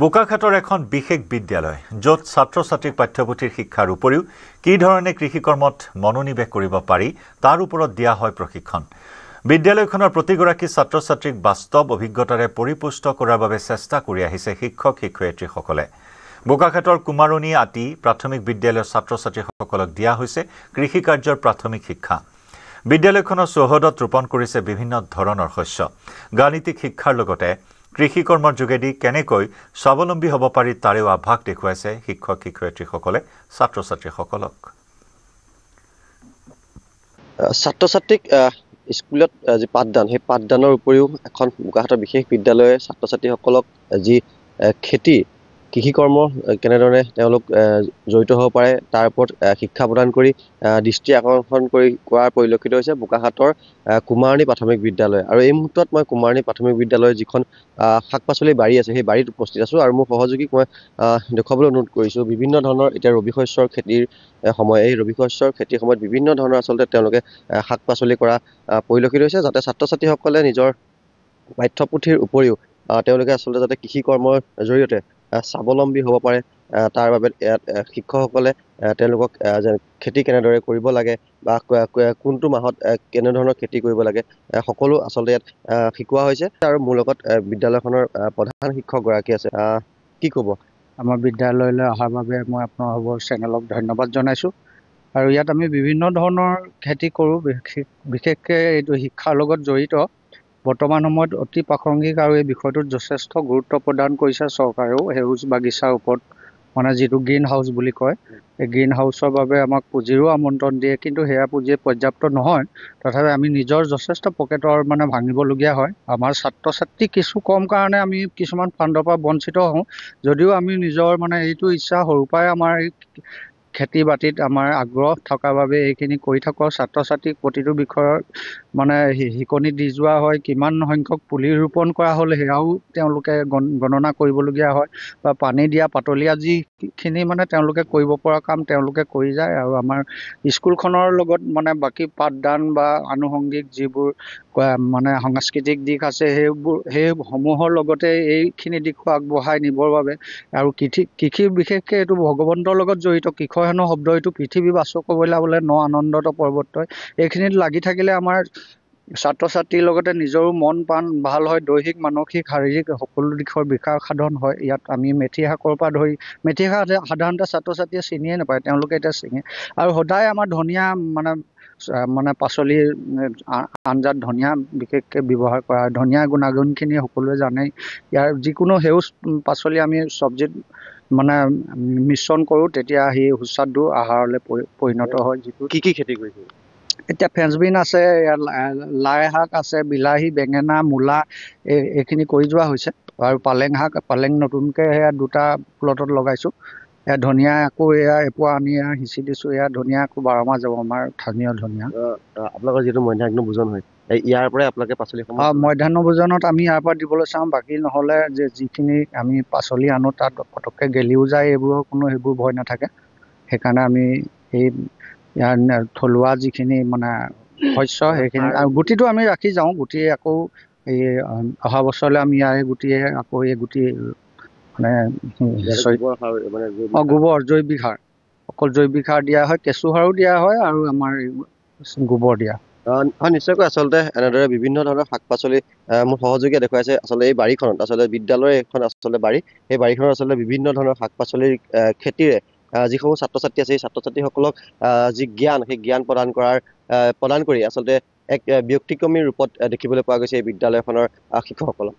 বোকাখাটৰ এখন বিশেষ বিদ্যালয় য'ত ছাত্ৰ ছাত্ৰীক পাঠ্যপুথিৰ শিক্ষাৰ উপৰিও কি ধৰণে কৃষি কৰ্মত মনোনিৱেশ কৰিব পাৰি তাৰ ওপৰত দিয়া হয় প্ৰশিক্ষণ বিদ্যালয়খনৰ প্ৰতিগৰাকী ছাত্ৰ ছাত্ৰীক বাস্তৱ অভিজ্ঞতাৰে পৰিপুষ্ট কৰাৰ বাবে চেষ্টা কৰি আহিছে শিক্ষক শিক্ষয়িত্ৰীসকলে বোকাখাটৰ কুমাৰণী আতি প্ৰাথমিক বিদ্যালয়ৰ ছাত্ৰ ছাত্ৰীসকলক দিয়া হৈছে কৃষি কাৰ্যৰ প্ৰাথমিক শিক্ষা বিদ্যালয়খনৰ চৌহদত ৰোপণ কৰিছে বিভিন্ন ধৰণৰ শস্য গাণিতিক শিক্ষাৰ লগতে কৃষি কৰ্মৰ যোগেদি কেনেকৈ স্বাৱলম্বী হ'ব পাৰি তাৰেও আভাস দেখুৱাইছে শিক্ষক শিক্ষয়িত্ৰীসকলে ছাত্ৰ ছাত্ৰীসকলক ছাত্ৰ ছাত্ৰীক স্কুলত যি পাঠদান সেই পাঠদানৰ উপৰিও এখন বোকাখাটৰ বিশেষ বিদ্যালয়ে ছাত্ৰ ছাত্ৰীসকলক যি কৃষি কৰ্ম কেনেধৰণে তেওঁলোক জড়িত হ'ব পাৰে তাৰ ওপৰত শিক্ষা প্ৰদান কৰি দৃষ্টি আকৰ্ষণ কৰাৰ পৰিলক্ষিত হৈছে বোকাখাটৰ কুমাৰণী প্ৰাথমিক বিদ্যালয় আৰু এই মুহূৰ্তত মই কুমাৰণী প্ৰাথমিক বিদ্যালয়ৰ যিখন শাক পাচলিৰ বাৰী আছে সেই বাৰীত উপস্থিত আছোঁ আৰু মোৰ সহযোগীক মই দেখুৱাবলৈ অনুৰোধ কৰিছোঁ বিভিন্ন ধৰণৰ এতিয়া ৰবি শস্যৰ খেতিৰ সময় এই ৰবি শস্যৰ খেতিৰ সময়ত বিভিন্ন ধৰণৰ আচলতে তেওঁলোকে শাক পাচলি কৰা পৰিলক্ষিত হৈছে যাতে ছাত্ৰ ছাত্ৰীসকলে নিজৰ পাঠ্যপুথিৰ উপৰিও তেওঁলোকে আচলতে যাতে কৃষি কৰ্মৰ জৰিয়তে স্বাৱলম্বী হ'ব পাৰে তাৰ বাবে শিক্ষকসকলে তেওঁলোকক খেতি কেনেদৰে কৰিব লাগে বা কোনটো মাহত কেনেধৰণৰ খেতি কৰিব লাগে সকলো আচলতে ইয়াত শিকোৱা হৈছে আৰু মোৰ লগত বিদ্যালয়খনৰ প্ৰধান শিক্ষকগৰাকী আছে কি ক'ব আমাৰ বিদ্যালয়লৈ অহাৰ বাবে মই আপোনালোকৰ চেনেলক ধন্যবাদ জনাইছোঁ আৰু ইয়াত আমি বিভিন্ন ধৰণৰ খেতি কৰোঁ বিশেষকৈ এইটো শিক্ষাৰ লগত জড়িত বৰ্তমান সময়ত অতি প্ৰাসংগিক আৰু এই বিষয়টোত যথেষ্ট গুৰুত্ব প্ৰদান কৰিছে চৰকাৰেও সেউজ বাগিচাৰ ওপৰত মানে যিটো গ্ৰীণ হাউচ বুলি কয় এই গ্ৰীণ হাউচৰ বাবে আমাক পুঁজিৰো আমন্ত্ৰণ দিয়ে কিন্তু সেয়া পুঁজি পৰ্যাপ্ত নহয় তথাপি আমি নিজৰ যথেষ্ট পকেটৰ মানে ভাঙিবলগীয়া হয় আমাৰ ছাত্ৰ ছাত্ৰী কিছু কম কাৰণে আমি কিছুমান ফাণ্ডৰ পৰা বঞ্চিত হওঁ যদিও আমি নিজৰ মানে এইটো ইচ্ছা সৰুৰ পৰাই আমাৰ খেতি বাতিত আমাৰ আগ্ৰহ থকাৰ বাবে এইখিনি কৰি থাকোঁ ছাত্ৰ ছাত্ৰীক প্ৰতিটো বিষয়ৰ মানে শিকনি দি যোৱা হয় কিমান সংখ্যক পুলি ৰোপণ কৰা হ'ল সেয়াও তেওঁলোকে গণনা কৰিবলগীয়া হয় বা পানী দিয়া পাতলীয়া যিখিনি মানে তেওঁলোকে কৰিব পৰা কাম তেওঁলোকে কৰি যায় আৰু আমাৰ স্কুলখনৰ লগত মানে বাকী পাঠদান বা আনুষংগিক যিবোৰ মানে সাংস্কৃতিক দিশ আছে সেইসমূহৰ লগতে এইখিনি দিশো আগবঢ়াই নিবৰ বাবে আৰু কৃষি বিশেষকৈ এইটো ভগৱন্তৰ লগত জড়িত কৃষক হেনো শব্দ এইটো পৃথিৱী বাচক ক'বলৈ বোলে ন আনন্দত পৰ্বতই এইখিনিত লাগি থাকিলে আমাৰ ছাত্ৰ ছাত্ৰীৰ লগতে নিজৰো মন প্ৰাণ ভাল হয় দৈহিক মানসিক শাৰীৰিক সকলো দিশৰ বিকাশ সাধন হয় ইয়াত আমি মেথি শাকৰ পৰা ধৰি মেথি শাক সাধাৰণতে ছাত্ৰ ছাত্ৰীয়ে চিনিয়ে নাপায় তেওঁলোকে এতিয়া চিনি আৰু সদায় আমাৰ ধনিয়া মানে পাচলিৰ আঞ্জাত ধনিয়া বিশেষকৈ ব্যৱহাৰ কৰা হয় ধনিয়া গুণাগুণখিনি সকলোৱে জানেই ইয়াৰ যিকোনো সেউজ পাচলি আমি চব্জিত মানে মিশ্ৰণ কৰোঁ তেতিয়া সেই সুস্বাদু আহাৰলৈ পৰিণত হয় যিটো কি খেতি কৰিছে এতিয়া ফ্ৰেঞ্চবিন আছে, লাই শাক আছে, বিলাহী, বেঙেনা, মূলা এইখিনি কৰি যোৱা হৈছে। আৰু পালেং নতুনকৈ সেয়া 2টা প্লটত লগাইছোঁ। এয়া ধনিয়া আকৌ এয়া এপোৱা আনি সিঁচি দিছোঁ। এয়া ধনিয়া আকৌ 12 মাহ যাব, আমাৰ স্থানীয় ধনিয়া। আপোনালোকৰ যিটো মধ্যাহ্ন ভোজন হয় ইয়াৰ পৰাই আপোনালোকে পাচলি মধ্যাহ্ন ভোজনত আমি ইয়াৰ পৰা দিবলৈ চাওঁ। বাকী নহ'লে যিখিনি আমি পাচলি আনো তাত পটককৈ গেলিও যায়, সেইবোৰ ভয় নাথাকে। সেইকাৰণে আমি এই ইয়াৰ থলুৱা যিখিনি মানে শস্য সেইখিনি আৰু গুটিটো আমি ৰাখি যাওঁ। গুটি আকৌ এই অহা বছৰলৈ আমি ইয়াৰ গুটিয়ে আকৌ এই গুটি মানে গোবৰ জৈৱিক সাৰ, অকল জৈৱিক সাৰ দিয়া হয়, কেঁচু সাৰো দিয়া হয় আৰু আমাৰ গোবৰ দিয়া হয়। নিশ্চয়কৈ আচলতে এনেদৰে বিভিন্ন ধৰণৰ শাক পাচলি মোৰ সহযোগীয়ে দেখুৱাইছে। আচলতে এই বাৰীখনত আচলতে বিদ্যালয়ৰ এখন আচলতে বাৰী, সেই বাৰীখনত আচলতে বিভিন্ন ধৰণৰ শাক পাচলিৰ খেতিৰে যিসমূহ ছাত্ৰ ছাত্ৰী আছে সেই ছাত্ৰ ছাত্ৰীসকলক যি জ্ঞান সেই জ্ঞান প্ৰদান কৰি আচলতে এক ব্যক্তিক্ৰমী ৰূপত দেখিবলৈ পোৱা গৈছে এই বিদ্যালয়খনৰ শিক্ষকসকলক।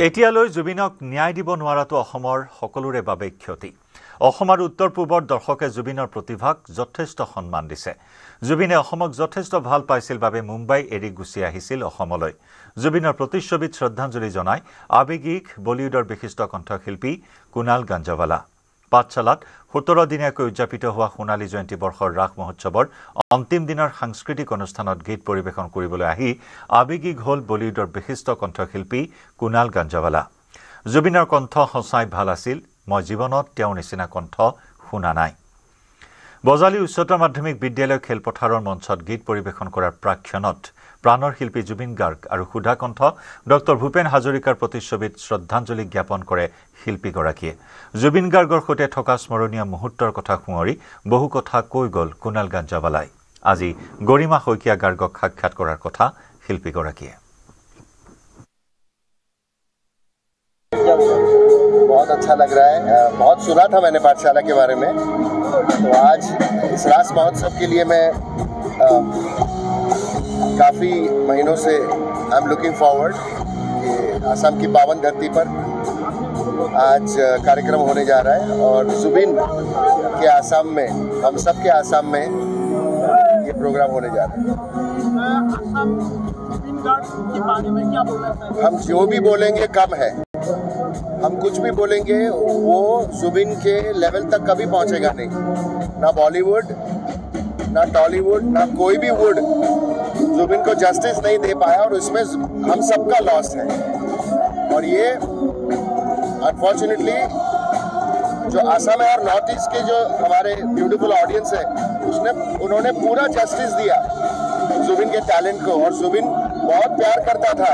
এতিয়ালৈ জুবিনক ন্যায় দিব নোৱাৰাটো অসমৰ সকলোৰে বাবে ক্ষতি। অসম আৰু উত্তৰ পূবৰ দৰ্শকে জুবিনৰ প্ৰতিভাক যথেষ্ট সন্মান দিছে। জুবিনে অসমক যথেষ্ট ভাল পাইছিল বাবে মুম্বাই এৰি গুচি আহিছিল অসমলৈ। জুবিনৰ প্ৰতিচ্ছবিত শ্ৰদ্ধাঞ্জলি জনাই আৱেগিক বলিউডৰ বিশিষ্ট কণ্ঠশিল্পী কুণাল গাঞ্জাৱালা। পাঠশালাত 17 দিনীয়াকৈ উদযাপিত হোৱা সোণালী জয়ন্তী বৰ্ষৰ ৰাস মহোৎসৱৰ অন্তিম দিনৰ সাংস্কৃতিক অনুষ্ঠানত গীত পৰিৱেশন কৰিবলৈ আহি আৱেগিক হ'ল বলিউডৰ বিশিষ্ট কণ্ঠশিল্পী কুণাল গাঞ্জাৱালা। জুবিনৰ কণ্ঠ সঁচাই ভাল আছিল, মই জীৱনত তেওঁৰ নিচিনা কণ্ঠ শুনা নাই। বজালী উচ্চতৰ মাধ্যমিক বিদ্যালয় খেলপথাৰৰ মঞ্চত গীত পৰিৱেশন কৰাৰ প্ৰাক্ষণত প্ৰাণৰ শিল্পী জুবিন গাৰ্গ আৰু সুধা কণ্ঠ ডক্টৰ ভূপেন হাজৰিকাৰ প্ৰতিচ্ছবিত শ্ৰদ্ধাঞ্জলি জ্ঞাপন কৰে শিল্পীগৰাকীয়ে। জুবিন গাৰ্গৰ সৈতে থকা স্মৰণীয় মুহূৰ্তৰ কথা সোঁৱৰি বহু কথা কৈ গ'ল কুণাল গাঞ্জাৱালাই। আজি গৰিমা শইকীয়া গাৰ্গক সাক্ষাৎ কৰাৰ কথা শিল্পীগৰাকীয়ে। बहुत अच्छा लग रहा है। बहुत सुना था मैंने पाठशाला के बारे में, तो आज इस रास महोत्सव के लिए मैं काफ़ी महीनों से आई एम लुकिंग फॉरवर्ड कि असम की पावन धरती पर आज कार्यक्रम होने जा रहा है और जुबिन के आसाम में, हम सब के आसाम में ये प्रोग्राम होने जा रहा है। हम जो भी बोलेंगे कम है, हम कुछ भी बोलेंगे वो जुबिन के लेवल तक कभी पहुंचेगा नहीं। ना बॉलीवुड, ना टॉलीवुड, ना कोई भी वुड जुबिन को जस्टिस नहीं दे पाया और उसमें हम सबका लॉस है। और ये अनफॉर्चुनेटली जो असम है और नॉर्थ ईस्ट के जो हमारे ब्यूटीफुल ऑडियंस है उन्होंने पूरा जस्टिस दिया जुबिन के टैलेंट को। और जुबिन बहुत प्यार करता था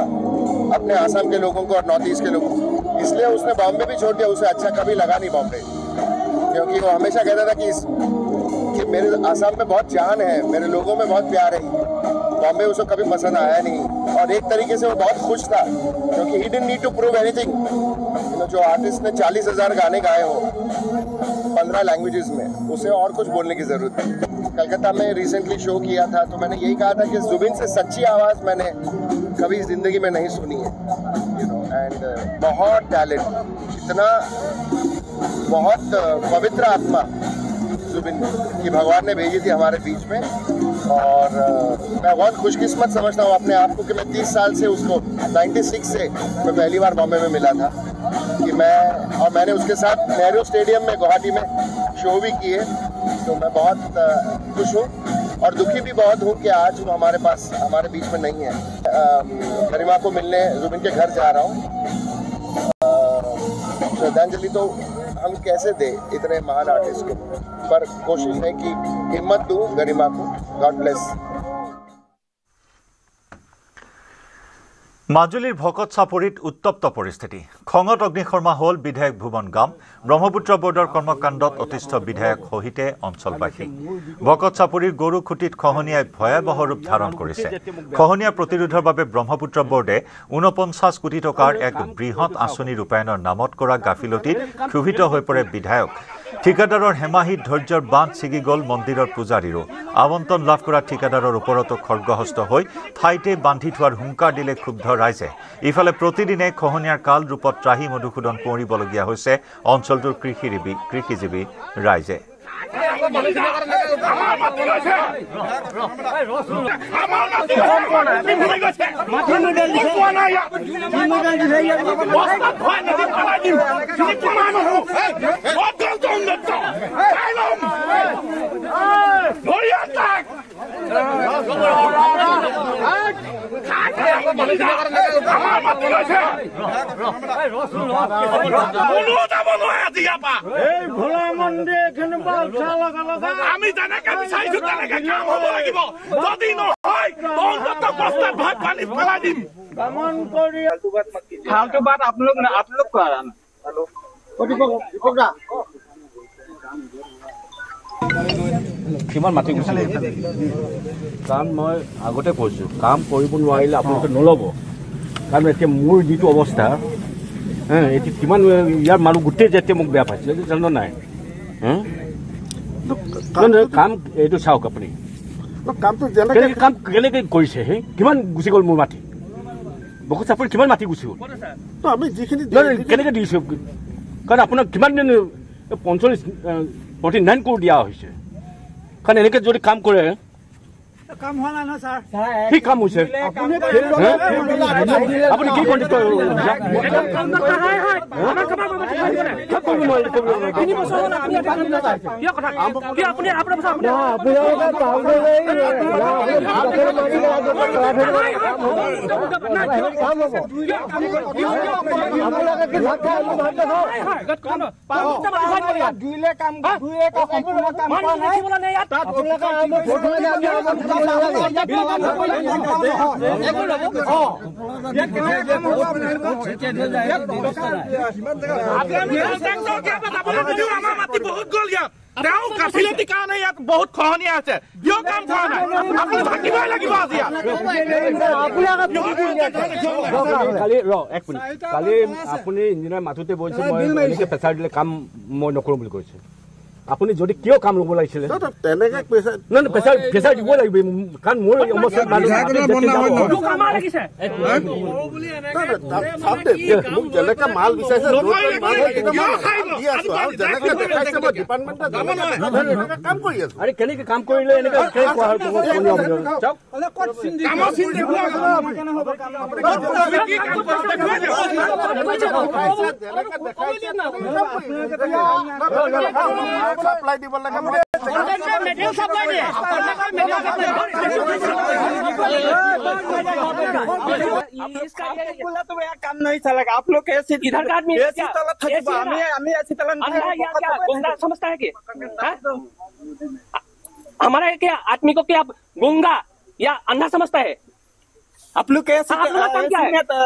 अपने आसाम के लोगों को और नॉर्थ ईस्ट के लोगों को, इसलिए उसने बॉम्बे भी छोड़ दिया। उसे अच्छा कभी लगा नहीं बॉम्बे, क्योंकि वो हमेशा कहता था कि मेरे आसाम में बहुत जान है, मेरे लोगों में बहुत प्यार है। बॉम्बे उसे कभी पसंद आया नहीं और एक तरीके से वो बहुत खुश था क्योंकि he didn't need to prove anything. जो आर्टिस्ट ने 40,000 गाने गाए हो 15 लैंग्वेजेस में, उसे और कुछ बोलने की जरूरत है। कलकत्ता में रिसेंटली शो किया था तो मैंने यही कहा था कि जुबिन से सच्ची आवाज़ मैंने कभी ज़िंदगी में नहीं सुनी है। एंड बहुत टैलेंट, इतना बहुत पवित्र आत्मा जुबिन की भगवान ने भेजी थी हमारे बीच में। और मैं बहुत खुशकिस्मत समझता हूँ अपने आप को कि मैं 30 साल से उसको 96 से मैं पहली बार बॉम्बे में मिला था कि मैंने उसके साथ नेहरू स्टेडियम में गुवाहाटी में शो भी किए। तो मैं बहुत खुश हूँ और दुखी भी बहुत हूँ कि आज वो हमारे बीच में नहीं है। गरिमा को मिलने जुबिन के घर जा रहा हूँ। श्रद्धांजलि तो हम कैसे दें इतने महान आर्टिस्ट को, पर कोशिश है कि हिम्मत दूँ गरिमा को। God bless. মাজুলীৰ ভকত চাপৰিত উত্তপ্ত পৰিস্থিতি। খঙত অগ্নিশৰ্মা হ'ল বিধায়ক ভুৱন গাম। ব্ৰহ্মপুত্ৰ বৰ্ডৰ কৰ্মকাণ্ডত অতিষ্ঠ বিধায়ক সহিতে অঞ্চলবাসী। ভকত চাপৰিৰ গৰুখুটিত খহনীয়াই ভয়াৱহ ৰূপ ধাৰণ কৰিছে। খহনীয়া প্ৰতিৰোধৰ বাবে ব্ৰহ্মপুত্ৰ বৰ্ডে 49 কোটি টকাৰ এক বৃহৎ আঁচনি ৰূপায়ণৰ নামত কৰা গাফিলতিত ক্ষোভিত হৈ পৰে বিধায়ক। ঠিকাদাৰৰ হেমাহিত ধৈৰ্যৰ বান্ধ ছিগি গ'ল মন্দিৰৰ পূজাৰীৰো। আবণ্টন লাভ কৰা ঠিকাদাৰৰ ওপৰতো খৰ্গহস্ত হৈ ঠাইতে বান্ধি থোৱাৰ হুংকাৰ দিলে ক্ষুব্ধ ৰাইজে। ইফালে প্ৰতিদিনে খহনীয়াৰ কাল ৰূপত ত্ৰাহি মধুসূদন পঢ়িবলগীয়া হৈছে অঞ্চলটোৰ কৃষিজীৱী ৰাইজে। আমি যেনেকে বিচাৰিছো তেনেকে কাম হ'ব লাগিব যদি নহয় অন্তত বস্তাত ভাত পানী পেলাই দিম फालतू बात आप लोग कह रहा ना কিমান মাটি গুচিলে কাৰণ মই আগতে কৈছোঁ কাম কৰিব নোৱাৰিলে আপোনালোকে নল'ব কাৰণ এতিয়া মোৰ যিটো অৱস্থা এতিয়া কিমান ইয়াৰ মানুহ গোটেই যেতিয়া মোক বেয়া পাইছে জানো নাই কাম এইটো চাওক আপুনি কাম কেনেকৈ কৰিছে সেই কিমান গুচি গ'ল মোৰ মাটি বহুত চাপৰি কিমান মাটি গুচি গ'ল আমি যিখিনি কেনেকৈ দিছোঁ কাৰণ আপোনাক কিমান দিন 49 কোটি দিয়া হৈছে কাৰণ এনেকৈ যদি কাম কৰে কাম হোৱা নাই নহয় ছাৰ কি কাম হৈছে আপুনি কি কণ্ডিত গাফিলতিৰ কাৰণে ইয়াত বহুত খহনীয়া আছে কিয় কাম কৰা নাই আপুনি থাকিবই লাগিব আজি কালি আপুনি ইঞ্জিনিয়াৰ মাথোতে বলছে মই এনেকৈ প্ৰেছাৰ দিলে কাম মই নকৰোঁ বুলি কৈছে আপুনি যদি কিয় কাম ল'ব লাগিছিলে প্ৰেছাৰ দিব লাগিব কাৰণ মোৰ মাল বিচাৰিছে কেনেকে কাম কৰিলে सप्लाई দিব লাগে मेटेरियल सप्लाई दे इसका बोला तो यह काम नहीं चलेगा आप लोग कैसे इधर का आदमी ऐसी तलत थकबा हमें ऐसी तलत क्या गुंडा समझता है कि हमारा क्या आदमी को क्या गुंगा या अंधा समझता है आप लोग कैसे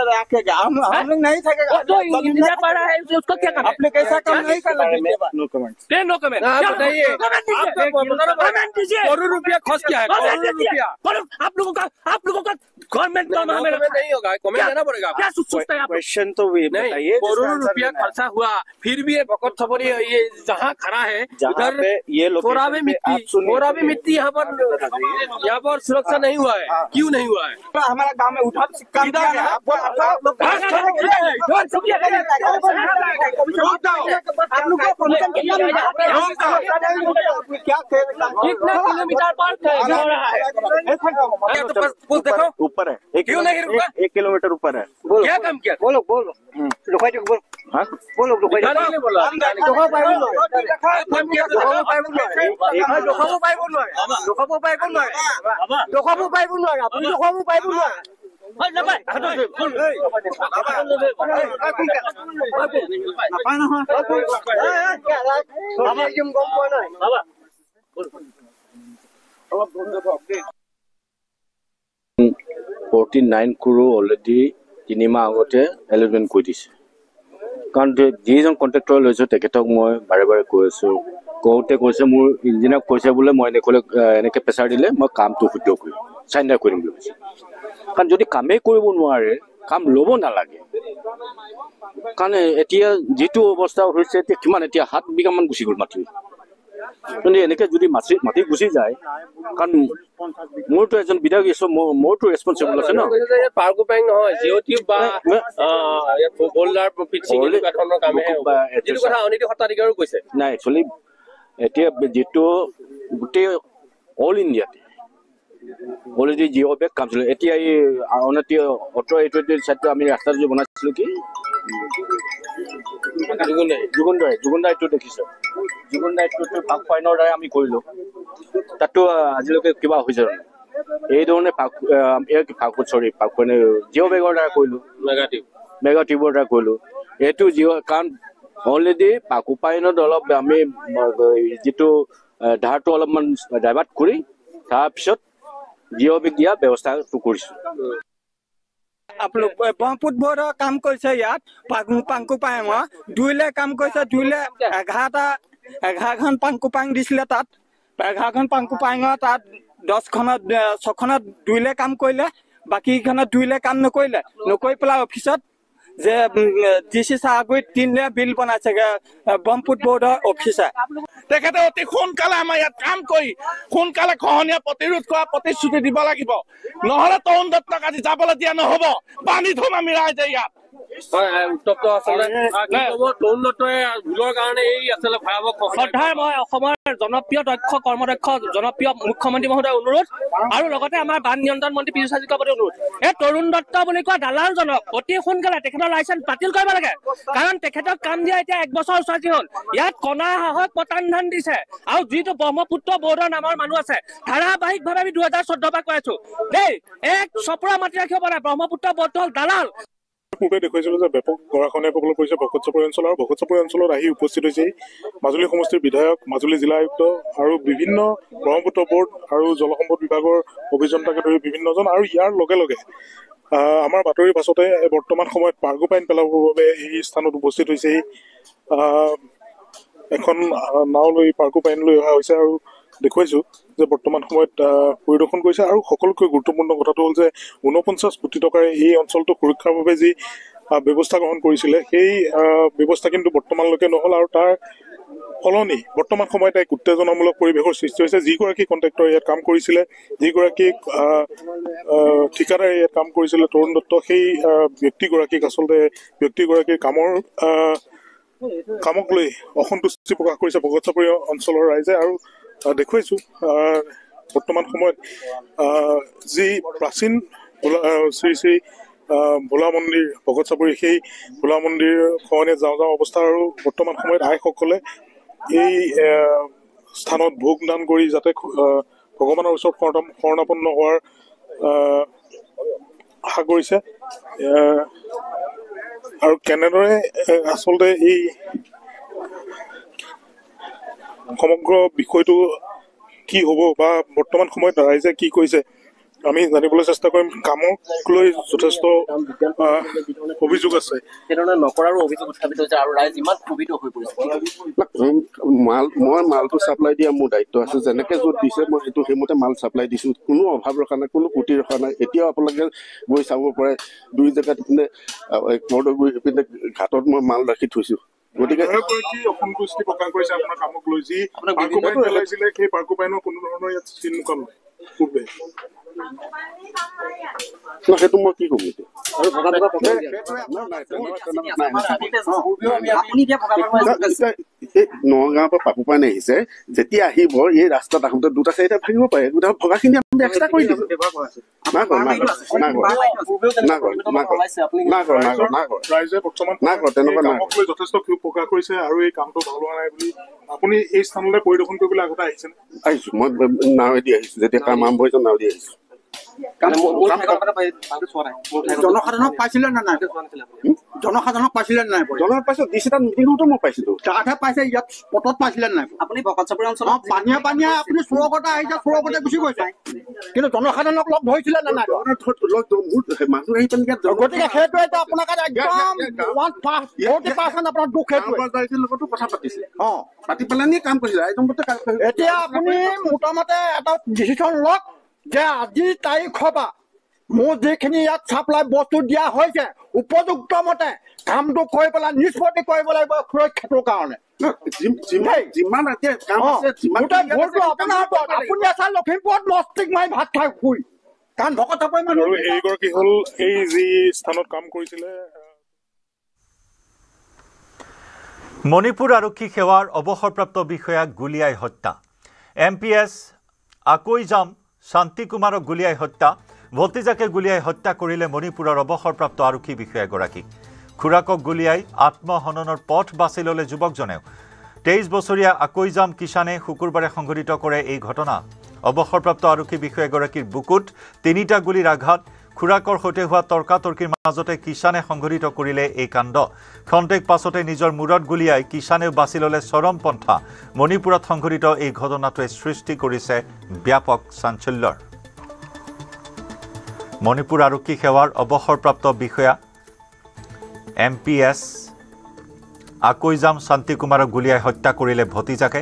रखेगा हम लोग नहीं थकेगा जो इंजीनियर पढ़ा है उसको क्या करना आप लोग कैसा काम नहीं कर लगे नो कमेंट नो कमेंट बताइए कमेंट दीजिए करोड़ रुपया खर्च किया है करोड़ रुपया आप लोगों का गवर्नमेंट का नहीं होगा कमेंट देना पड़ेगा क्या सोचते हैं आप क्वेश्चन तो बताइए करोड़ रुपया खर्चा हुआ फिर भी ये बकत खबरी ये जहाँ खड़ा है उधर ये थोड़ा भी मिट्टी यहाँ पर सुरक्षा नहीं हुआ है क्यों नहीं हुआ है हमारा गांव में उठा सिक्का ऊपर है क्यों नहीं रुका 1 किलोमीटर ऊपर है क्या काम किया बोलो बोलो $49 crore অলৰেডি 3 মাহ আগতে এলটমেণ্ট কৰি দিছে কাৰণ যিজন কণ্ট্ৰেক্টৰ লৈছোঁ তেখেতক মই বাৰে বাৰে কৈ আছোঁ কওঁতে কৈছে মোৰ ইঞ্জিনিয়াৰক কৈছে বোলে মই এনেকৈ প্ৰেছাৰ দিলে মই কামটো শুদ্ধ কৰিম চাইণ্ডাৰ কৰিম বুলি কৈছে কাৰণ যদি কামেই কৰিব নোৱাৰে কাম ল'ব নালাগে কাৰণ এতিয়া যিটো অৱস্থা হৈছে এতিয়া কিমান এতিয়া 7 বিঘামান গুচি গ'ল মাটি কিন্তু এনেকৈ যদি মাটি গুচি যায় কাৰণ মোৰতো এজন বিধায়ক মোৰতো ৰেছপনচিবল আছে ন পাৰ্কো বেংক নহয় জিঅ' টিউব বা বোল্ডাৰ প্ৰফিট সিং এনেকুৱা ধৰণৰ কামহে এইটো কথা অনীতি সত্তাধিকাৰো কৈছে নাই একচুৱেলি এতিয়া যেটো গোটেই অল ইণ্ডিয়াতে অলৰেডি জিঅ' বেগ কাম চলে এতিয়া এই অনতি অটো এইটো চাইডটো আমি ৰাস্তাটো যে বনাইছিলো কি যুগুন্দাইটো দেখিছো যুগুন্দাইটো পাক ফাইনৰ দ্বাৰা আমি কৰিলো তাতো আজিলৈকে কিবা হৈছে এই ধৰণে পাক ফাইনে জিঅ' বেগৰ দ্বাৰা কৰিলো মেগা টিউবৰ দ্বাৰা কৰিলো এইটো জিঅ' কাৰণ অলৰেডি পাক ফাইনত অলপ আমি যিটো ধাৰটো অলপমান ডাইভাৰ্ট কৰি তাৰপিছত জিঅ' বেগ দিয়া ব্যৱস্থাটো কৰিছো आप लोग ब्रह्मपुत्र बोर्ड काम কৰিছে ইয়াত পাংকু পাং 2 লে কাম কৰিছে 2 লে 11খন পাংকু পাং দিছিলে তাত 11খন পাংকু পাং তাত 10খনত 6খনত 2 লে কাম কৰিলে বাকিখনত 2 লে কাম নকৰি পেলা অফিসত যে ডিসি সাগৈ 3 লে বিল বনাইছে ব্ৰহ্মপুত্ৰ बोर्डৰ অফিসাৰ তেখেতে অতি সোনকালে আমাৰ ইয়াত কাম কৰি সোনকালে খহনীয়া প্ৰতিৰোধ কৰা প্ৰতিশ্ৰুতি দিব লাগিব নহলে তৰুণ দত্তক আজি যাবলৈ দিয়া নহব বান্ধি থম আমি ৰাইজে ইয়াত উত্তপ্ত আচলতে তৰুণ দত্তই ভুলৰ কাৰণে এই আচলতে ভয়াৱহ শ্ৰদ্ধাৰ মই অসমৰ জনপ্ৰিয় দক্ষ কৰ্মদক্ষ জনপ্ৰিয় মুখ্যমন্ত্ৰী মহোদয় অনুৰোধ আৰু লগতে আমাৰ বান নিয়ন্ত্ৰণ মন্ত্ৰী পীযুষ হাজৰিকাৰ প্ৰতি অনুৰোধ এই তৰুণ দত্ত বুলি কোৱা দালালজনক অতি সোনকালে তেখেতৰ লাইচেন্স বাতিল কৰিব লাগে কাৰণ তেখেতক কাম দিয়া এতিয়া 1 বছৰ ওচৰতি হ'ল ইয়াত কণা সাহস পতান ধান দিছে আৰু যিটো ব্ৰহ্মপুত্ৰ বৰ্ডৰ নামৰ মানুহ আছে ধাৰাবাহিকভাৱে আমি 2014 পৰা কৈ আছো দেই এক চপৰা মাটি ৰাখিব পৰা ব্ৰহ্মপুত্ৰ বৰ্ড হ'ল দালাল পূৰ্বে দেখুৱাইছিলো যে ব্যাপক গৰাখহনীয়া কৰিছে ভকতচাপৰি অঞ্চল আৰু ভকতচাপৰি অঞ্চলত আহি উপস্থিত হৈছে মাজুলী সমষ্টিৰ বিধায়ক মাজুলী জিলা আয়ুক্ত আৰু বিভিন্ন ব্ৰহ্মপুত্ৰ বৰ্ড আৰু জলসম্পদ বিভাগৰ অভিযন্তাকে ধৰি বিভিন্নজন আৰু ইয়াৰ লগে লগে আমাৰ বাতৰিৰ পাছতে বৰ্তমান সময়ত পাৰ্গো পাইন পেলাবৰ বাবে এই স্থানত উপস্থিত হৈছে এখন নাও লৈ পাৰ্গো পাইন লৈ অহা হৈছে আৰু দেখুৱাইছো যে বৰ্তমান সময়ত পৰিদৰ্শন কৰিছে আৰু সকলোতকৈ গুৰুত্বপূৰ্ণ কথাটো হ'ল যে 49 কোটি টকাৰে এই অঞ্চলটো সুৰক্ষাৰ বাবে যি ব্যৱস্থা গ্ৰহণ কৰিছিলে সেই ব্যৱস্থা কিন্তু বৰ্তমানলৈকে নহল আৰু তাৰ ফলনি বৰ্তমান সময়ত এক উত্তেজনামূলক পৰিৱেশৰ সৃষ্টি হৈছে যিগৰাকী কণ্ট্ৰেক্টৰ ইয়াত কাম কৰিছিলে যিগৰাকী ঠিকাদাৰে ইয়াত কাম কৰিছিলে তৰুণ দত্ত সেই ব্যক্তিগৰাকীক আচলতে ব্যক্তিগৰাকীৰ কামক লৈ অসন্তুষ্টি প্ৰকাশ কৰিছে ভকতচাপৰি অঞ্চলৰ ৰাইজে আৰু দেখুৱাইছো বৰ্তমান সময়ত যি প্ৰাচীন শ্ৰী শ্ৰী ভোলা মন্দিৰ ভকতচাপৰি সেই ভোলা মন্দিৰ খহনীয়া যাওঁ অৱস্থা আৰু বৰ্তমান সময়ত আইসকলে এই স্থানত ভোগ দান কৰি যাতে ভগৱানৰ ওচৰত শৰণাপন্ন হোৱাৰ আশা কৰিছে আৰু কেনেদৰে আচলতে এই সমগ্ৰ বিষয়টো কি হ'ব বা বৰ্তমান সময়ত ৰাইজে কি কৈছে আমি জানিবলৈ চেষ্টা কৰিম কামক লৈ যথেষ্ট অভিযোগ আছে তেনেধৰণে নকৰাৰো অভিযোগ উত্থাপিত হৈছে আৰু ৰাইজ ইমান ক্ষোভিত হৈ পৰিছে মই মালটো চাপ্লাই দিয়া মোৰ দায়িত্ব আছে যেনেকে য'ত দিছে মই সেইটো সেইমতে মাল চাপ্লাই দিছো কোনো অভাৱ ৰখা নাই কোনো ত্ৰুটি ৰখা নাই এতিয়াও আপোনালোকে গৈ চাব পাৰে 2 জেগাত ইপিনে ইপিনে ঘাটত মই মাল ৰাখি থৈছো গতিকে অসন্তুষ্টি প্ৰকাশ কৰিছে আপোনাৰ কামক লৈ যি পাৰ্কো পাইন পেলাইছিলে সেই পাৰ্কো পাইনৰ কোনো ধৰণৰ ইয়াত চিন কাম নাই পূৰ্বে সেইটো মই কি ক'ম নগাঁৱৰ পৰা পাপু পাইন আহিছে যেতিয়া আহিব এই ৰাস্তাত আহোঁতে 2-4টা ভাঙিব পাৰে ভগাখিনি আমি এক্সট্ৰা কৰি দিম যথেষ্ট ক্ষোভ প্ৰকাশ কৰিছে আৰু এই কামটো ভাল হোৱা নাই বুলি আপুনি এই স্থানলৈ পৰিদৰ্শন কৰিবলৈ আগতে আহিছে আহিছো মই নাৱেদি আহিছো যেতিয়া কাম আৰম্ভ হৈছে নাৱেদি আহিছো জনসাধাৰণক পাইছিলে নে নাই জনসাধাৰণক পাইছিলে নে নাই জনসাধাৰণ পাইছো ডিচি তাত মিটিঙতো মই পাইছিলো তাতহে পাইছে ইয়াত পটত পাইছিলে নে নাই আপুনি ভকতচাপৰি অঞ্চলত পানীয়ে আপুনি চুৰকতে আহিছে চুৰকতে গুচি গৈছে কিন্তু জনসাধাৰণক লগ ধৰিছিলে নে নাই মানুহ আহি পেলাই গতিকে সেইটো এটা আপোনাক একদম 1% আপোনাৰ দুখ সেইটো লগতো কথা পাতিছে পাতি পেলাই নি কাম কৰিছিলে এতিয়া আপুনি মোটামুটি এটা ডিচিশ্যন লওক যে আজি তাৰিখৰ পৰা মোৰ যিখিনি ইয়াত চাপ্লাই বস্তু দিয়া হৈছে উপযুক্ত মতে কামটো কৰি পেলাই নিষ্পত্তি কৰিব লাগিব সুৰক্ষাটোৰ কাৰণে আপুনি আছে লখিমপুৰত মস্তিক মাৰি ভাত খাই শুই কাৰণ ভকতচাপৰি মানুহ এইগৰাকী হ'ল এই যি স্থানত কাম কৰিছিলে মণিপুৰ আৰক্ষী সেৱাৰ অৱসৰপ্ৰাপ্ত বিষয়াক গুলীয়াই হত্যা MPS আকৈজাম শান্তি কুমাৰক গুলীয়াই হত্যা ভতিজাকে গুলীয়াই হত্যা কৰিলে মণিপুৰৰ অৱসৰপ্ৰাপ্ত আৰক্ষী বিষয়াগৰাকী খুৰাকক গুলীয়াই আত্মহননৰ পথ বাছি ল'লে যুৱকজনেও 23 বছৰীয়া আকৈজাম কিষানে শুকুৰবাৰে সংঘটিত কৰে এই ঘটনা অৱসৰপ্ৰাপ্ত আৰক্ষী বিষয়াগৰাকীৰ বুকুত 3টা গুলীৰ আঘাত খুৰাকৰ সৈতে হোৱা তৰ্কাতৰ্কিৰ মাজতে কিষানে সংঘটিত কৰিলে এই কাণ্ড খন্তেক পাছতে নিজৰ মূৰত গুলীয়াই কিষানেও বাছি ল'লে চৰমপন্থা মণিপুৰত সংঘটিত এই ঘটনাটোৱে সৃষ্টি কৰিছে ব্যাপক চাঞ্চল্যৰ মণিপুৰ আৰক্ষী সেৱাৰ অৱসৰপ্ৰাপ্ত বিষয়া MPS আকৈজাম শান্তি কুমাৰক গুলীয়াই হত্যা কৰিলে ভতিজাকে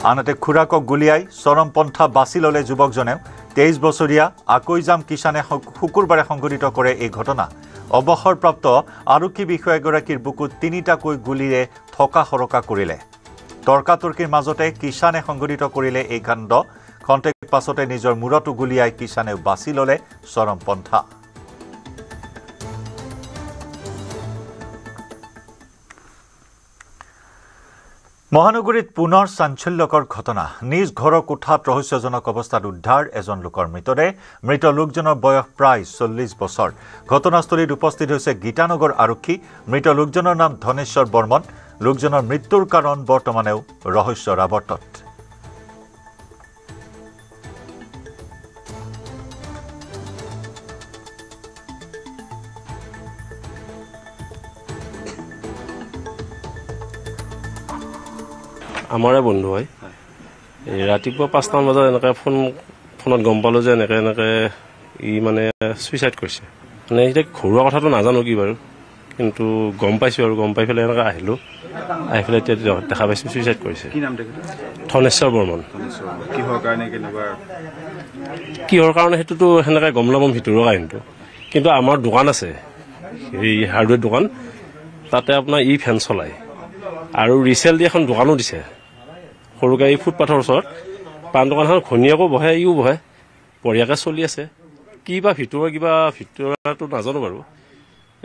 আনহাতে খুৰাকক গুলীয়াই চৰমপন্থা বাছি ল'লে যুৱকজনেও 23 বছৰীয়া আকৈজাম কিষানে শুকুৰবাৰে সংঘটিত কৰে এই ঘটনা অৱসৰপ্ৰাপ্ত আৰক্ষী বিষয়াগৰাকীৰ বুকুত 3টাকৈ গুলীৰে থকা হৰকা কৰিলে তৰ্কাতৰ্কিৰ মাজতে কিষানে সংঘটিত কৰিলে এই কাণ্ড খন্তেক পাছতে নিজৰ মূৰতো গুলীয়াই কিষানেও বাছি ল'লে চৰমপন্থা মহানগৰীত পুনৰ চাঞ্চল্যকৰ ঘটনা নিজ ঘৰৰ কোঠাত ৰহস্যজনক অৱস্থাত উদ্ধাৰ এজন লোকৰ মৃতদেহ মৃত লোকজনৰ বয়স প্ৰায় 40 বছৰ ঘটনাস্থলীত উপস্থিত হৈছে গীতানগৰ আৰক্ষী মৃত লোকজনৰ নাম ধনেশ্বৰ বৰ্মন লোকজনৰ মৃত্যুৰ কাৰণ বৰ্তমানেও ৰহস্যৰ আৱৰ্তত আমাৰে বন্ধু হয় এই ৰাতিপুৱা 5টামান বজাত এনেকৈ ফোনত গম পালোঁ যে এনেকৈ ই মানে ছুইচাইড কৰিছে মানে এতিয়া ঘৰুৱা কথাটো নাজানো কি বাৰু কিন্তু গম পাইছোঁ আৰু গম পাই পেলাই এনেকৈ আহিলোঁ আহি পেলাই এতিয়া দেখা পাইছোঁ ছুইচাইড কৰিছে ধনেশ্বৰ বৰ্মন কিহৰ কাৰণে সেইটোতো সেনেকৈ গম নাপাম ভিতৰুৱা কাহিনীটো কিন্তু আমাৰ দোকান আছে এই হাৰ্ডৱেৰ দোকান তাতে আপোনাৰ ই ফেন চলায় আৰু ৰিচেল দি এখন দোকানো দিছে সৰুকৈ এই ফুটপাথৰ ওচৰত পাণ দোকানখন ঘনীয়াকো বহে ইও বহে বঢ়িয়াকৈ চলি আছে কি বা ভিতৰুৱাটো নাজানো বাৰু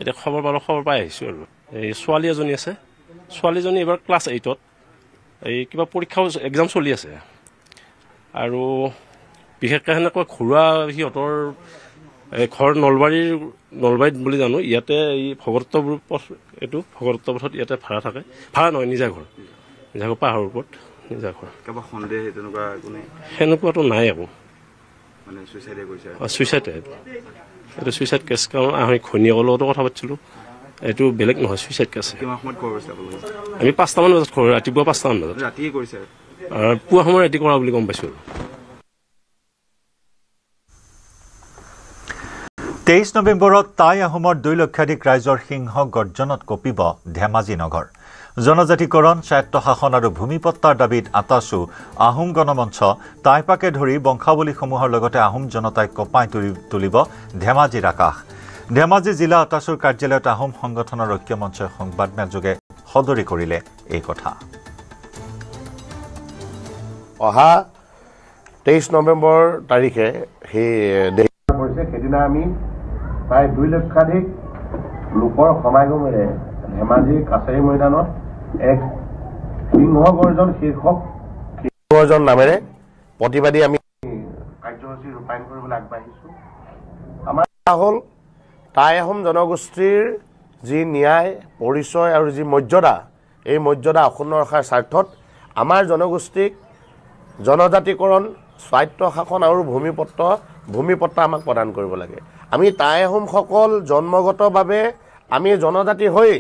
এতিয়া খবৰ পাই আহিছোঁ আৰু এই ছোৱালী এজনী আছে ছোৱালীজনী এইবাৰ ক্লাছ 8ত এই কিবা পৰীক্ষা এক্সাম চলি আছে আৰু বিশেষকৈ সেনেকৈ ঘৰুৱা সিহঁতৰ ঘৰ নলবাৰীত বুলি জানো ইয়াতে এই ভগদত্ত পথত ইয়াতে ভাড়া থাকে ভাড়া নহয় নিজা ঘৰ পাহাৰৰ ওপৰত নিজা ঘৰ সেনেকুৱাটো নাই একো ছুইচাইড এইটো ছুইচাইড কেছ কাৰণ আমি ঘৈণীয়েকৰ লগতো কথা পাতিছিলোঁ এইটো বেলেগ নহয় ছুইচাইড কেছ আমি 5টামান বজাত ৰাতিপুৱা 5টামান বজাত পুৱা সময় ৰাতি কৰা বুলি গম পাইছোঁ 23 নৱেম্বৰত টাই আহোমৰ 2 লক্ষাধিক ৰাইজৰ সিংহ গৰ্জনত কঁপিব ধেমাজি নগৰ জনজাতিকৰণ স্বায়ত্তশাসন আৰু ভূমিপট্টাৰ দাবীত আতাচু আহোম গণমঞ্চ টাইপাকে ধৰি বংশাৱলীসমূহৰ লগতে আহোম জনতাই কঁপাই তুলিব ধেমাজিৰ আকাশ ধেমাজি জিলা আতাচুৰ কাৰ্যালয়ত আহোম সংগঠনৰ ঐক্যমঞ্চই সংবাদমেলযোগে সদৰি কৰিলে এই কথা অহা 23 নৱেম্বৰ তাৰিখে সেইদিনা আমি প্ৰায় 2 লক্ষাধিক লোকৰ সমাগমেৰে ধেমাজি কাছাৰী ময়দানত এক সিংহ গৰ্জন শীৰ্ষক গৰ্জন নামেৰে প্ৰতিবাদী আমি কাৰ্যসূচী ৰূপায়ণ কৰিবলৈ আগবাঢ়িছোঁ আমাৰ হ'ল টাই আহোম জনগোষ্ঠীৰ যি ন্যায় পৰিচয় আৰু যি মৰ্যাদা এই মৰ্যাদা অক্ষুণ্ণ ৰখাৰ স্বাৰ্থত আমাৰ জনগোষ্ঠীক জনজাতিকৰণ স্বায়ত্তশাসন আৰু ভূমিপট্টা আমাক প্ৰদান কৰিব লাগে আমি টাই আহোমসকল জন্মগতভাৱে আমি জনজাতি হৈ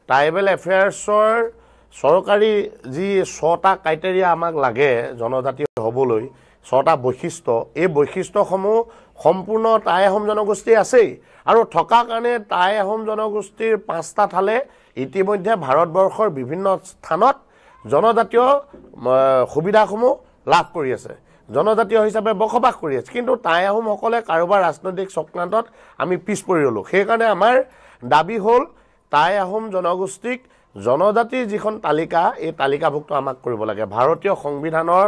ট্ৰাইবেল এফেয়াৰ্ছৰ চৰকাৰী যি 6টা ক্ৰাইটেৰিয়া আমাক লাগে জনজাতি হ'বলৈ 6টা বৈশিষ্ট্য এই বৈশিষ্ট্যসমূহ সম্পূৰ্ণ টাই আহোম জনগোষ্ঠী আছেই আৰু থকা কাৰণে টাই আহোম জনগোষ্ঠীৰ 5টা ঠালে ইতিমধ্যে ভাৰতবৰ্ষৰ বিভিন্ন স্থানত জনজাতীয় সুবিধাসমূহ লাভ কৰি আছে জনজাতীয় হিচাপে বসবাস কৰি আছে কিন্তু টাই আহোমসকলে কাৰোবাৰ ৰাজনৈতিক চক্ৰান্তত আমি পিছ পৰি ৰ'লোঁ সেইকাৰণে আমাৰ দাবী হ'ল টাই আহোম জনগোষ্ঠীক জনজাতিৰ যিখন তালিকা এই তালিকাভুক্ত আমাক কৰিব লাগে ভাৰতীয় সংবিধানৰ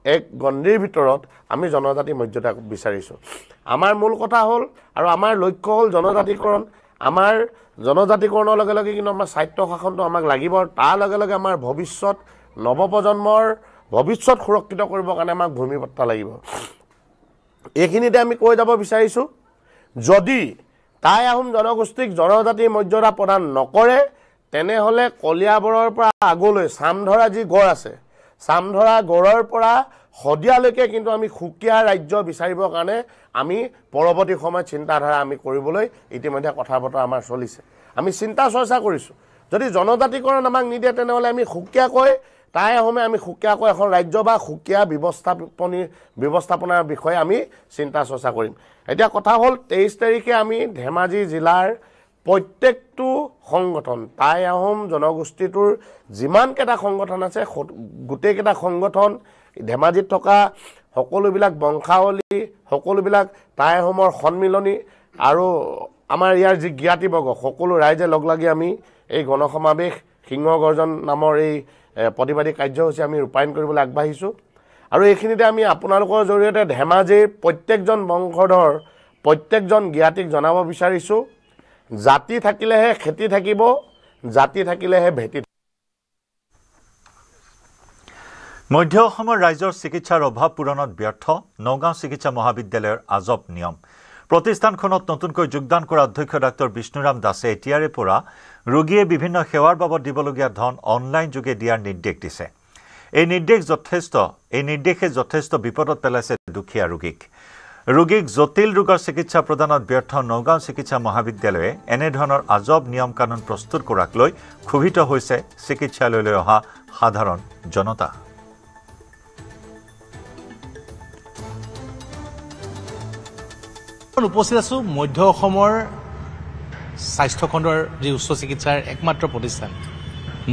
এক গণ্ডিৰ ভিতৰত আমি জনজাতি মৰ্যাদা বিচাৰিছোঁ আমাৰ মূল কথা হ'ল আৰু আমাৰ লক্ষ্য হ'ল জনজাতিকৰণ আমাৰ জনজাতিকৰণৰ লগে লগে কিন্তু আমাৰ স্বায়ত্ব শাসনটো আমাক লাগিব তাৰ লগে লগে আমাৰ ভৱিষ্যত নৱপ্ৰজন্মৰ ভৱিষ্যত সুৰক্ষিত কৰিবৰ কাৰণে আমাক ভূমিপট্টা লাগিব এইখিনিতে আমি কৈ যাব বিচাৰিছোঁ যদি টাই আহোম জনগোষ্ঠীক জনজাতিৰ মৰ্যাদা প্ৰদান নকৰে তেনেহ'লে কলিয়াবৰৰ পৰা আগলৈ চামধৰা যি গড় আছে চামধৰা গড়ৰ পৰা শদিয়ালৈকে কিন্তু আমি সুকীয়া ৰাজ্য বিচাৰিবৰ কাৰণে আমি পৰৱৰ্তী সময়ত চিন্তাধাৰা আমি কৰিবলৈ ইতিমধ্যে কথা বতৰা আমাৰ চলিছে আমি চিন্তা চৰ্চা কৰিছোঁ যদি জনজাতিকৰণ আমাক নিদিয়ে তেনেহ'লে আমি সুকীয়াকৈ টাই আহোমে আমি সুকীয়াকৈ এখন ৰাজ্য বা সুকীয়া ব্যৱস্থাপনাৰ বিষয়ে আমি চিন্তা চৰ্চা কৰিম এতিয়া কথা হ'ল 23 তাৰিখে আমি ধেমাজি জিলাৰ প্ৰত্যেকটো সংগঠন টাই আহোম জনগোষ্ঠীটোৰ যিমানকেইটা সংগঠন আছে গোটেইকেইটা সংগঠন ধেমাজিত থকা সকলোবিলাক বংশাৱলী সকলোবিলাক টাই আহোমৰ সন্মিলনী আৰু আমাৰ ইয়াৰ যি জ্ঞাতিবৰ্গ সকলো ৰাইজে লগ লাগি আমি এই গণসমাৱেশ সিংহ গৰ্জন নামৰ এই প্ৰতিবাদী কাৰ্যসূচী আমি ৰূপায়ণ কৰিবলৈ আগবাঢ়িছোঁ আৰু এইখিনিতে আমি আপোনালোকৰ জৰিয়তে ধেমাজিৰ প্ৰত্যেকজন বংশধৰ প্ৰত্যেকজন জ্ঞাতিক জনাব বিচাৰিছোঁ জাতি থাকিলেহে খেতি থাকিব জাতি থাকিলেহে ভেটি মধ্য অসমৰ ৰাইজৰ চিকিৎসাৰ অভাৱ পূৰণত ব্যৰ্থ নগাঁও চিকিৎসা মহাবিদ্যালয়ৰ আজব নিয়ম প্ৰতিষ্ঠানখনত নতুনকৈ যোগদান কৰা অধ্যক্ষ ডাক্তৰ বিষ্ণুৰাম দাসে এতিয়াৰে পৰা ৰোগীয়ে বিভিন্ন সেৱাৰ বাবদ দিবলগীয়া ধন অনলাইন যোগে দিয়াৰ নিৰ্দেশ দিছে এই নিৰ্দেশে যথেষ্ট বিপদত পেলাইছে দুখীয়া ৰোগীক জটিল ৰোগৰ চিকিৎসা প্ৰদানত ব্যৰ্থ নগাঁও চিকিৎসা মহাবিদ্যালয়ে এনেধৰণৰ আজব নিয়ম কানুন প্ৰস্তুত কৰাক লৈ ক্ষোভিত হৈছে চিকিৎসালয়লৈ অহা সাধাৰণ জনতা উপস্থিত আছোঁ মধ্য অসমৰ স্বাস্থ্যখণ্ডৰ যি উচ্চ চিকিৎসাৰ একমাত্ৰ প্ৰতিষ্ঠান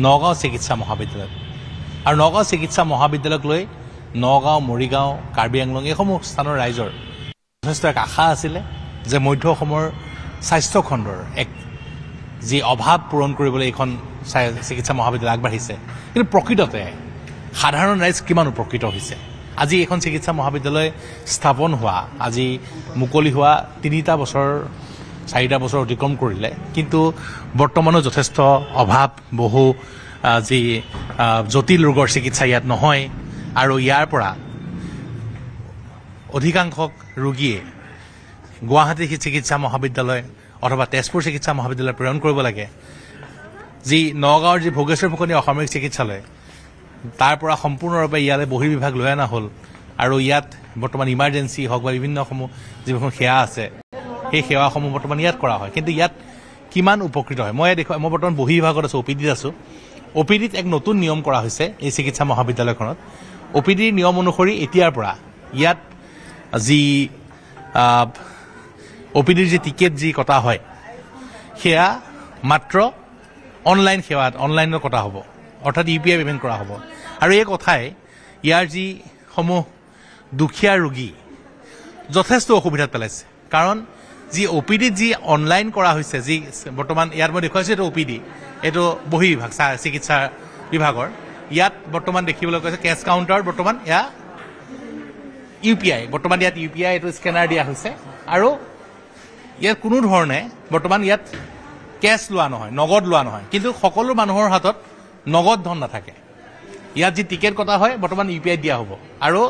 নগাঁও চিকিৎসা মহাবিদ্যালয় আৰু নগাঁও চিকিৎসা মহাবিদ্যালয়ক লৈ নগাঁও মৰিগাঁও কাৰ্বি আংলং এইসমূহ স্থানৰ ৰাইজৰ যথেষ্ট এক আশা আছিলে যে মধ্য অসমৰ স্বাস্থ্যখণ্ডৰ এক যি অভাৱ পূৰণ কৰিবলৈ এইখন চিকিৎসা মহাবিদ্যালয় আগবাঢ়িছে কিন্তু প্ৰকৃততে সাধাৰণ ৰাইজ কিমান উপকৃত হৈছে আজি এইখন চিকিৎসা মহাবিদ্যালয় স্থাপন হোৱা আজি মুকলি হোৱা 4টা বছৰ অতিক্ৰম কৰিলে কিন্তু বৰ্তমানো যথেষ্ট অভাৱ বহু যি জটিল ৰোগৰ চিকিৎসা ইয়াত নহয় আৰু ইয়াৰ পৰা অধিকাংশ ৰোগীয়ে গুৱাহাটী চিকিৎসা মহাবিদ্যালয় অথবা তেজপুৰ চিকিৎসা মহাবিদ্যালয় প্ৰেৰণ কৰিব লাগে যি নগাঁৱৰ যি ভোগেশ্বৰ ফুকনী অসামৰিক চিকিৎসালয় তাৰ পৰা সম্পূৰ্ণৰূপে ইয়ালৈ বহিৰ্বিভাগ লৈ অনা হ'ল আৰু ইয়াত বৰ্তমান ইমাৰ্জেঞ্চি হওক বা বিভিন্নসমূহ যিবোৰ সেৱা আছে সেই সেৱাসমূহ বৰ্তমান ইয়াত কৰা হয় কিন্তু ইয়াত কিমান উপকৃত হয় মই বৰ্তমান বহিৰ্বিভাগত আছোঁ অপিডিত আছোঁ অপিডিত এক নতুন নিয়ম কৰা হৈছে এই চিকিৎসা মহাবিদ্যালয়খনত অপিডিৰ নিয়ম অনুসৰি এতিয়াৰ পৰা ইয়াত যি অপিডিৰ যি টিকেট যি কটা হয় সেয়া মাত্ৰ অনলাইনত কটা হ'ব অৰ্থাৎ UPI পেমেণ্ট কৰা হ'ব আৰু এই কথাই ইয়াৰ যিসমূহ দুখীয়া ৰোগী যথেষ্ট অসুবিধাত পেলাইছে কাৰণ যি অপিডিত যি অনলাইন কৰা হৈছে যি বৰ্তমান ইয়াত মই দেখুৱাইছোঁ এইটো অপিডি এইটো বহিৰ্বিভাগ চিকিৎসা বিভাগৰ ইয়াত বৰ্তমান দেখিবলৈ কৈছে কেছ কাউণ্টাৰত বৰ্তমান এয়া UPI বৰ্তমান ইয়াত UPI এইটো স্কেনাৰ দিয়া হৈছে আৰু ইয়াত কোনো ধৰণে বৰ্তমান ইয়াত কেছ লোৱা নহয় নগদ লোৱা নহয় কিন্তু সকলো মানুহৰ হাতত নগদ ধন নাথাকে ইয়াত যি টিকেট কটা হয় বৰ্তমান UPI দিয়া হ'ব আৰু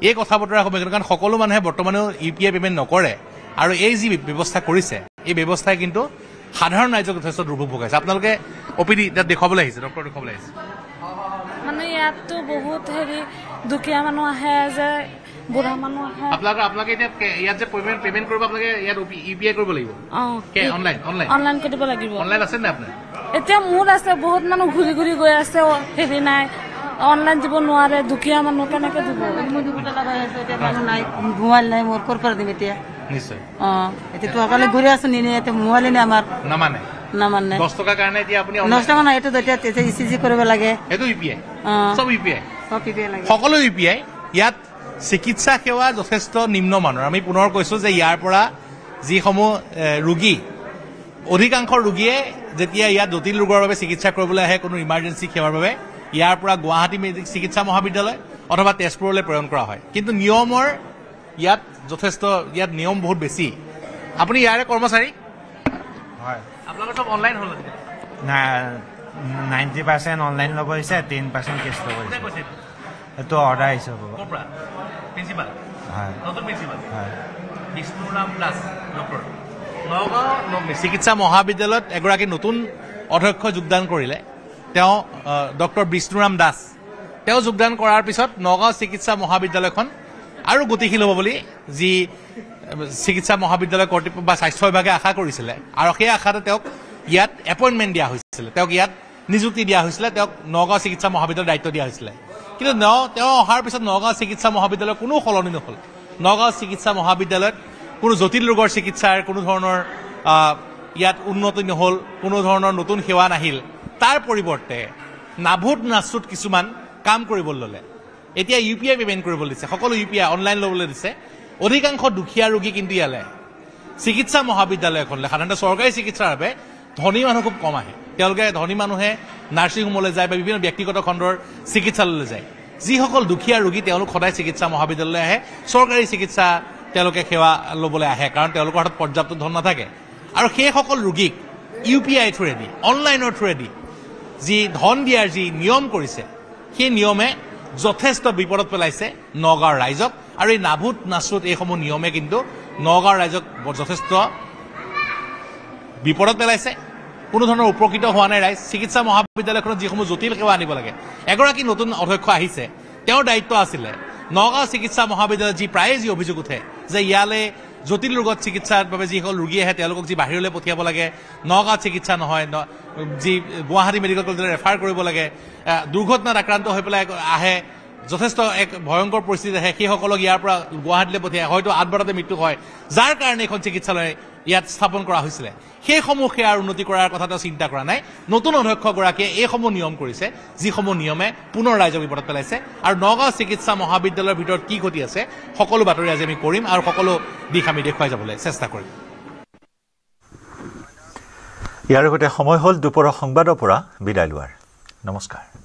এই কথা বতৰা হ'ব কাৰণ সকলো মানুহে বৰ্তমানেও UPI পেমেণ্ট নকৰে আৰু এই যি ব্যৱস্থা কৰিছে এই ব্যৱস্থাই কিন্তু সাধাৰণ ৰাইজক যথেষ্ট দুৰ্ভোগ ভোগাইছে আপোনালোকে অপিডি তাত দেখুৱাবলৈ আহিছে ডক্টৰ দেখুৱাবলৈ আহিছে মানে ইয়াততো বহুত দুখীয়া মানুহ আহে যে বুঢ়া মানুহ আহে আপোনালোকে এতিয়া ইয়াত যে পেমেণ্ট কৰিব আপোনালোকে ইয়াত UPI কৰিব লাগিব অনলাইন কৰিব লাগিব অনলাইন আছে নে আপোনাৰ এতিয়া মোৰ আছে বহুত মানুহ ঘূৰি ঘূৰি গৈ আছে নাই অনলাইন দিব নোৱাৰে দুখীয়া মানুহ কেনেকে দিব মোবাইল নাই মোৰ ক'ৰ পৰা দিম এতিয়া নিশ্চয় এতিয়া তোকালে ঘূৰি আছো নিনে এতিয়া মোবাইল নাই আমাৰ নামানে 10 টকাৰ কাৰণে এতিয়া আপুনি 10 টকা নাই এইটো এতিয়া ECG কৰিব লাগে এইটো UPI সব UPI লাগে সকলো UPI ইয়াত চিকিৎসা সেৱা যথেষ্ট নিম্নমানৰ আমি পুনৰ কৈছো যে ইয়াৰ পৰা যিসমূহ ৰোগী অধিকাংশ ৰোগীয়ে যেতিয়া ইয়াত জটিল ৰোগৰ বাবে চিকিৎসা কৰিবলৈ আহে কোনো ইমাৰ্জেঞ্চি সেৱাৰ বাবে ইয়াৰ পৰা গুৱাহাটী চিকিৎসা মহাবিদ্যালয় অথবা তেজপুৰলৈ প্ৰেৰণ কৰা হয় কিন্তু নিয়মৰ ইয়াত যথেষ্ট ইয়াত নিয়ম বহুত বেছি আপুনি ইয়াৰে কৰ্মচাৰী হয় আপোনালোকৰ চব অনলাইন হ'ল না 90% অনলাইন ল'ব হৈছে 10% কেছ ল'ব হৈছে এইটো অৰ্ডাৰ আহিছে হ'ব প্ৰিন্সিপাল হয় নতুন প্ৰিন্সিপাল হয় বিষ্ণুৰাম দাস ডক্টৰ নগাঁও চিকিৎসা মহাবিদ্যালয়ত এগৰাকী নতুন অধ্যক্ষ যোগদান কৰিলে তেওঁ ডক্টৰ বিষ্ণুৰাম দাস তেওঁ যোগদান কৰাৰ পিছত নগাঁও চিকিৎসা মহাবিদ্যালয়খন আৰু গতিশীল হ'ব বুলি যি চিকিৎসা মহাবিদ্যালয় কৰ্তৃপক্ষ বা স্বাস্থ্য বিভাগে আশা কৰিছিলে আৰু সেই আশাতে তেওঁক ইয়াত এপইণ্টমেণ্ট দিয়া হৈছিলে তেওঁক ইয়াত নিযুক্তি দিয়া হৈছিলে তেওঁক নগাঁও চিকিৎসা মহাবিদ্যালয়ৰ দায়িত্ব দিয়া হৈছিলে কিন্তু তেওঁ অহাৰ পিছত নগাঁও চিকিৎসা মহাবিদ্যালয়ৰ কোনো সলনি নহ'ল নগাঁও চিকিৎসা মহাবিদ্যালয়ত কোনো জটিল ৰোগৰ চিকিৎসাৰ কোনো ধৰণৰ ইয়াত উন্নতি নহ'ল কোনো ধৰণৰ নতুন সেৱা নাহিল তাৰ পৰিৱৰ্তে নাভুত নাচুত কিছুমান কাম কৰিবলৈ ল'লে এতিয়া UPI পেমেণ্ট কৰিবলৈ দিছে সকলো UPI অনলাইন ল'বলৈ দিছে অধিকাংশ দুখীয়া ৰোগী কিন্তু ইয়ালে চিকিৎসা মহাবিদ্যালয় এখনলৈ সাধাৰণতে চৰকাৰী চিকিৎসাৰ বাবে ধনী মানুহ খুব কম আহে তেওঁলোকে ধনী মানুহে নাৰ্ছিং হোমলৈ যায় বা বিভিন্ন ব্যক্তিগত খণ্ডৰ চিকিৎসালয়লৈ যায় যিসকল দুখীয়া ৰোগী তেওঁলোক সদায় চিকিৎসা মহাবিদ্যালয়লৈ আহে চৰকাৰী চিকিৎসা তেওঁলোকে সেৱা ল'বলৈ আহে কাৰণ তেওঁলোকৰ হাতত পৰ্যাপ্ত ধন নাথাকে আৰু সেইসকল ৰোগীক UPI থ্ৰুৱেদি অনলাইনৰ থ্ৰুৱেদি যি ধন দিয়াৰ যি নিয়ম কৰিছে সেই নিয়মে যথেষ্ট বিপদত পেলাইছে নগাঁৱৰ ৰাইজক আৰু এই নাভুত নাচুত এইসমূহ নিয়মে কিন্তু নগাঁৱৰ ৰাইজক যথেষ্ট বিপদত পেলাইছে কোনো ধৰণৰ উপকৃত হোৱা নাই ৰাইজ চিকিৎসা মহাবিদ্যালয়খনত যিসমূহ জটিল সেৱা আনিব লাগে এগৰাকী নতুন অধ্যক্ষ আহিছে তেওঁৰ দায়িত্ব আছিলে নগাঁও চিকিৎসা মহাবিদ্যালয়ত প্ৰায়ে যি অভিযোগ উঠে যে ইয়ালে জটিল ৰোগত চিকিৎসাৰ বাবে যিসকল ৰোগী আহে তেওঁলোকক যি বাহিৰলৈ পঠিয়াব লাগে নগাঁৱত চিকিৎসা নহয় যি গুৱাহাটী মেডিকেল কলেজলৈ ৰেফাৰ কৰিব লাগে দুৰ্ঘটনাত আক্ৰান্ত হৈ পেলাই আহে যথেষ্ট এক ভয়ংকৰ পৰিস্থিতি আহে সেইসকলক ইয়াৰ পৰা গুৱাহাটীলৈ পঠিয়ায় হয়তো আদবাৰতে মৃত্যু হয় যাৰ কাৰণে এখন চিকিৎসালয় ইয়াত স্থাপন কৰা হৈছিলে সেইসমূহ সেৱাৰ উন্নতি কৰাৰ কথা তেওঁ চিন্তা কৰা নাই নতুন অধ্যক্ষগৰাকীয়ে এইসমূহ নিয়ম কৰিছে যিসমূহ নিয়মে পুনৰ ৰাইজক বিপদত পেলাইছে আৰু নগাঁও চিকিৎসা মহাবিদ্যালয়ৰ ভিতৰত কি ঘটি আছে সকলো বাতৰি আজি আমি কৰিম আৰু সকলো দিশ আমি দেখুৱাই যাবলৈ চেষ্টা কৰিম ইয়াৰ আগতে সময় হ'ল দুপৰৰ সংবাদৰ পৰা বিদায় লোৱাৰ নমস্কাৰ